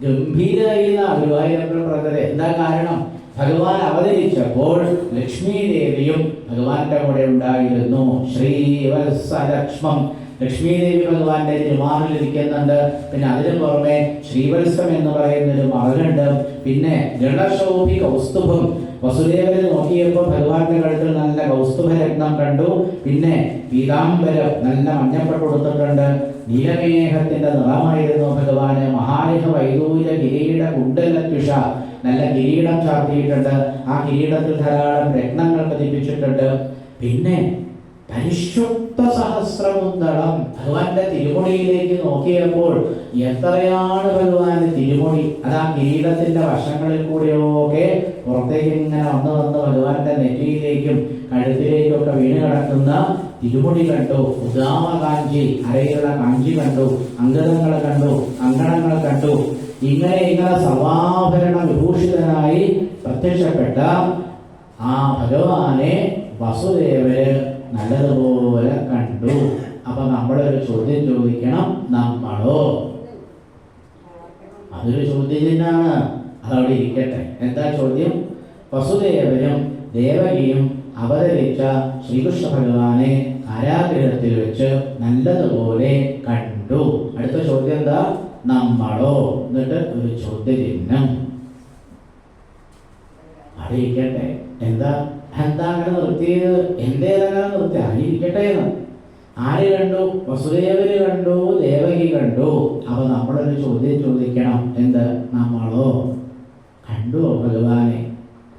ഗംഭീരമായി ഗുരുവായൂരപ്പൻ പറഞ്ഞത്. എന്താ കാരണം? ഭഗവാൻ അവതരിച്ചപ്പോൾ ലക്ഷ്മി ദേവിയും ഭഗവാന്റെ കൂടെ ഉണ്ടായിരുന്നു. ശ്രീവത്സ ലക്ഷ്മം. ലക്ഷ്മി ദേവി ഭഗവാന്റെ തിരുമാറിലിരിക്കുന്നുണ്ട്. പിന്നെ അതിനു പുറമെ ശ്രീവത്സം എന്ന് പറയുന്നൊരു മകളുണ്ട്. പിന്നെ ജലശോഭി കൗസ്തുഭം. വസുദേവനെ നോക്കിയപ്പോൾ ഭഗവാന്റെ കഴുത്തിൽ നല്ല കൗസ്തുഭരത്നം കണ്ടു. പിന്നെ പീതാംബരം നല്ല മഞ്ഞപ്പട്ട് കൊടുത്തിട്ടുണ്ട്. നീലമേഘത്തിന്റെ നിറമായിരുന്നു ഭഗവാന്. മഹാലിഹ വൈദൂര കിരീട കുണ്ടലത്യുഷ. നല്ല കിരീടം ചാർത്തിയിട്ടുണ്ട്. ആ കിരീടത്തിൽ ധാരാളം രത്നങ്ങൾ പതിപ്പിച്ചിട്ടുണ്ട്. പിന്നെ പരിശുദ്ധ സഹസ്രമുന്തളം. ഭഗവാന്റെ തിരുമുടിയിലേക്ക് നോക്കിയപ്പോൾ എത്രയാണ് ഭഗവാന്റെ തിരുമുടി. അത് ആ കിരീടത്തിന്റെ വശങ്ങളിൽ കൂടെയൊക്കെ പുറത്തേക്ക് ഇങ്ങനെ വന്ന് വന്ന് ഭഗവാന്റെ നെറ്റിയിലേക്കും കഴുത്തിലേക്കും ഒക്കെ വീണ് കിടക്കുന്ന തിരുമുടി കണ്ടു. ഉദാമകാഞ്ചി, അരയിലുള്ള കാഞ്ചി കണ്ടു. അങ്കണങ്ങൾ കണ്ടു, അങ്കണങ്ങൾ കണ്ടു. ഇങ്ങനെ സർവാഭരണ വിഭൂഷിതനായി പ്രത്യക്ഷപ്പെട്ട ആ ഭഗവാനെ വസുദേവര് നല്ലതുപോലെ കണ്ടു. അപ്പൊ നമ്മളൊരു ചോദ്യം ചോദിക്കണം, നമ്മളോ? അതൊരു ചോദ്യചിഹ്നാണ്, അതവിടെ ഇരിക്കട്ടെ. എന്താ ചോദ്യം? വസുദേവനും ദേവകിയും അവതരിച്ച ശ്രീകൃഷ്ണ ഭഗവാനെ കാരാഗൃഹത്തിൽ വെച്ച് നല്ലതുപോലെ കണ്ടു. അടുത്ത ചോദ്യം എന്താ? നമ്മളോ? എന്നിട്ട് ഒരു ചോദ്യചിഹ്നം അവിടെ ഇരിക്കട്ടെ. എന്താ അങ്ങനെ നിർത്തിയത്? എന്തേതങ്ങനെ നിർത്തി? അറിയിരിക്കട്ടെ എന്ന്. ആര് കണ്ടു? വസുദേവര് കണ്ടു, ദേവകി കണ്ടു. അപ്പൊ നമ്മളൊരു ചോദ്യം ചോദിക്കണം. എന്ത്? നമ്മളോ കണ്ടു ഭഗവാനെ?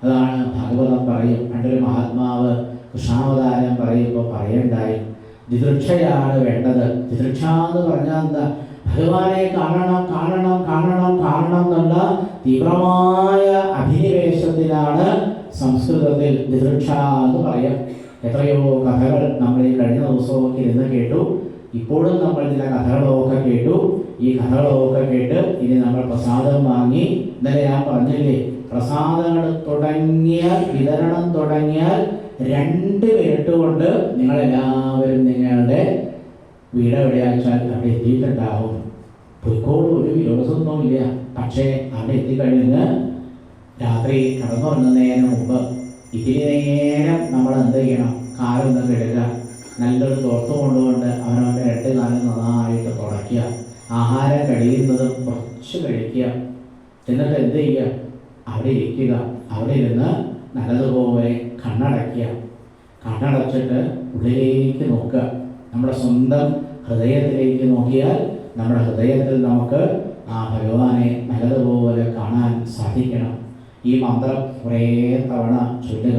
അതാണ് ഭാഗവതം പറയും. പണ്ടൊരു മഹാത്മാവ് കൃഷ്ണാവതാരം പറയുമ്പോൾ പറയണ്ടായി, ദിദൃക്ഷയാണ് വേണ്ടത്. ദിദൃക്ഷ എന്ന് പറഞ്ഞാൽ എന്താ? ഭഗവാനെ കാണണം കാണണം കാണണം കാണണം എന്നുള്ള തീവ്രമായ അഭിനിവേശത്തിലാണ് സംസ്കൃതത്തിൽ ദിദൃക്ഷ എന്ന് പറയാം. എത്രയോ കഥകൾ നമ്മൾ ഈ കഴിഞ്ഞ ദിവസമൊക്കെ ഇരുന്ന് കേട്ടു. ഇപ്പോഴും നമ്മൾ ചില കഥകളൊക്കെ കേട്ടു. ഈ കഥകളൊക്കെ കേട്ട് ഇനി നമ്മൾ പ്രസാദം വാങ്ങി. ഇന്നലെ ഞാൻ പറഞ്ഞില്ലേ, പ്രസാദങ്ങൾ തുടങ്ങിയാൽ, വിതരണം തുടങ്ങിയാൽ 2 മിനിറ്റ് കൊണ്ട് നിങ്ങളെല്ലാവരും നിങ്ങളുടെ വീട് എവിടെയാച്ചാൽ അവിടെ എത്തിയിട്ടുണ്ടാവും. പൊയ്ക്കോളും, ഒരു വിരോധമൊന്നുമില്ല. പക്ഷേ അവിടെ എത്തിക്കഴിഞ്ഞ് രാത്രി കടന്നുറങ്ങുന്നതിന് മുമ്പ് ഇതിന് നേരം നമ്മൾ എന്ത് ചെയ്യണം? കാലൊന്നും കെടുക, നല്ലൊരു തോർത്ത് കൊണ്ടുകൊണ്ട് അവനവൻ്റെ 2 കാലം നന്നായിട്ട് തുടയ്ക്കുക. ആഹാരം കഴിയുന്നതും കുറച്ച് കഴിക്കുക. എന്നിട്ട് എന്ത് ചെയ്യുക? അവിടെ ഇരിക്കുക. അവിടെ ഇരുന്ന് നല്ലതുപോലെ കണ്ണടയ്ക്കുക. കണ്ണടച്ചിട്ട് ഉള്ളിലേക്ക് നോക്കുക. നമ്മുടെ സ്വന്തം ഹൃദയത്തിലേക്ക് നോക്കിയാൽ നമ്മുടെ ഹൃദയത്തിൽ നമുക്ക് ആ ഭഗവാനെ നല്ലതുപോലെ കാണാൻ സാധിക്കണം. ഈ മന്ത്രം കുറേ തവണ ചൊല്ലുക.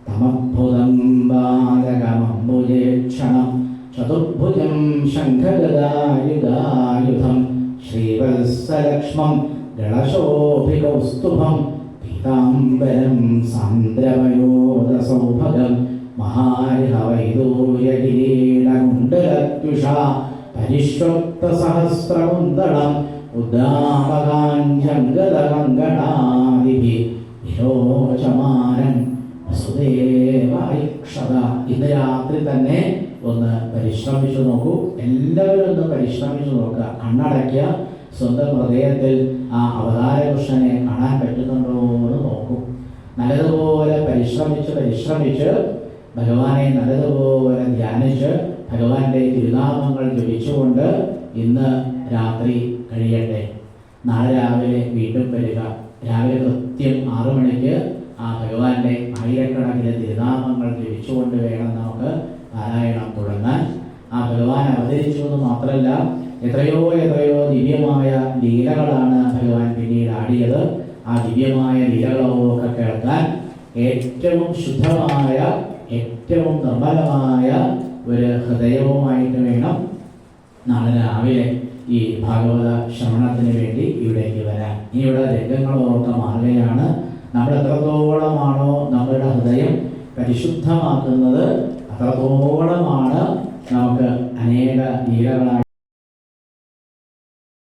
തമഭുതം ബാലകമംബുജേക്ഷണം ചതുർഭുജം ശംഖഗദായുധായുധം ശ്രീവത്സലക്ഷ്മം ഗളശോഭികൗസ്തുഭം പീതാംബരം സാന്ദ്രമയോദസൗഭഗം മഹാരിഹവൈദൂര്യകിരീടകുണ്ടലത്യുഷ പരിശ്വക്തസഹസ്രകുന്തളം ഉദ്ദാമകാഞ്ജംഗദകങ്കണാദിഭിः വിരോചമാനം വസുദേവായിക്ഷത. ഇന്ന് രാത്രി തന്നെ ഒന്ന് പരിശ്രമിച്ചു നോക്കൂ. എല്ലാവരും ഒന്ന് പരിശ്രമിച്ചു നോക്കുക. കണ്ണടയ്ക്കുക. സ്വന്തം ഹൃദയത്തിൽ ആ അവതാരകൃഷ്ണനെ കാണാൻ പറ്റുന്നുണ്ടോ എന്ന് നോക്കും. നല്ലതുപോലെ പരിശ്രമിച്ച് ഭഗവാനെ നല്ലതുപോലെ ധ്യാനിച്ച് ഭഗവാന്റെ തിരുനാമങ്ങൾ ജപിച്ചുകൊണ്ട് ഇന്ന് രാത്രി കഴിയട്ടെ. നാളെ രാവിലെ വീണ്ടും വരിക. രാവിലെ കൃത്യം 6 മണിക്ക് ആ ഭഗവാന്റെ ആയിരക്കണക്കിന് തിരുനാമങ്ങൾ ജപിച്ചുകൊണ്ട് വേണം നമുക്ക് പാരായണം തുടങ്ങാൻ. ആ ഭഗവാൻ അവതരിച്ചു എന്ന് മാത്രമല്ല, എത്രയോ ദിവ്യമായ ലീലകളാണ് ഭഗവാൻ പിന്നീട് ആടിയത്. ആ ദിവ്യമായ ലീലകളൊക്കെ കേൾക്കാൻ ഏറ്റവും ശുദ്ധമായ, ഏറ്റവും നിർമ്മലമായ ഒരു ഹൃദയവുമായിട്ട് വേണം നാളെ രാവിലെ ഈ ഭാഗവത ശ്രവണത്തിന് വേണ്ടി ഇവിടേക്ക് വരാൻ. ഇനിയുള്ള രംഗങ്ങളൊക്കെ മാറുകയാണ്. നമ്മൾ എത്രത്തോളമാണോ നമ്മളുടെ ഹൃദയം പരിശുദ്ധമാക്കുന്നത്, അത്രത്തോളമാണ് നമുക്ക് അനേക ലീലകളായി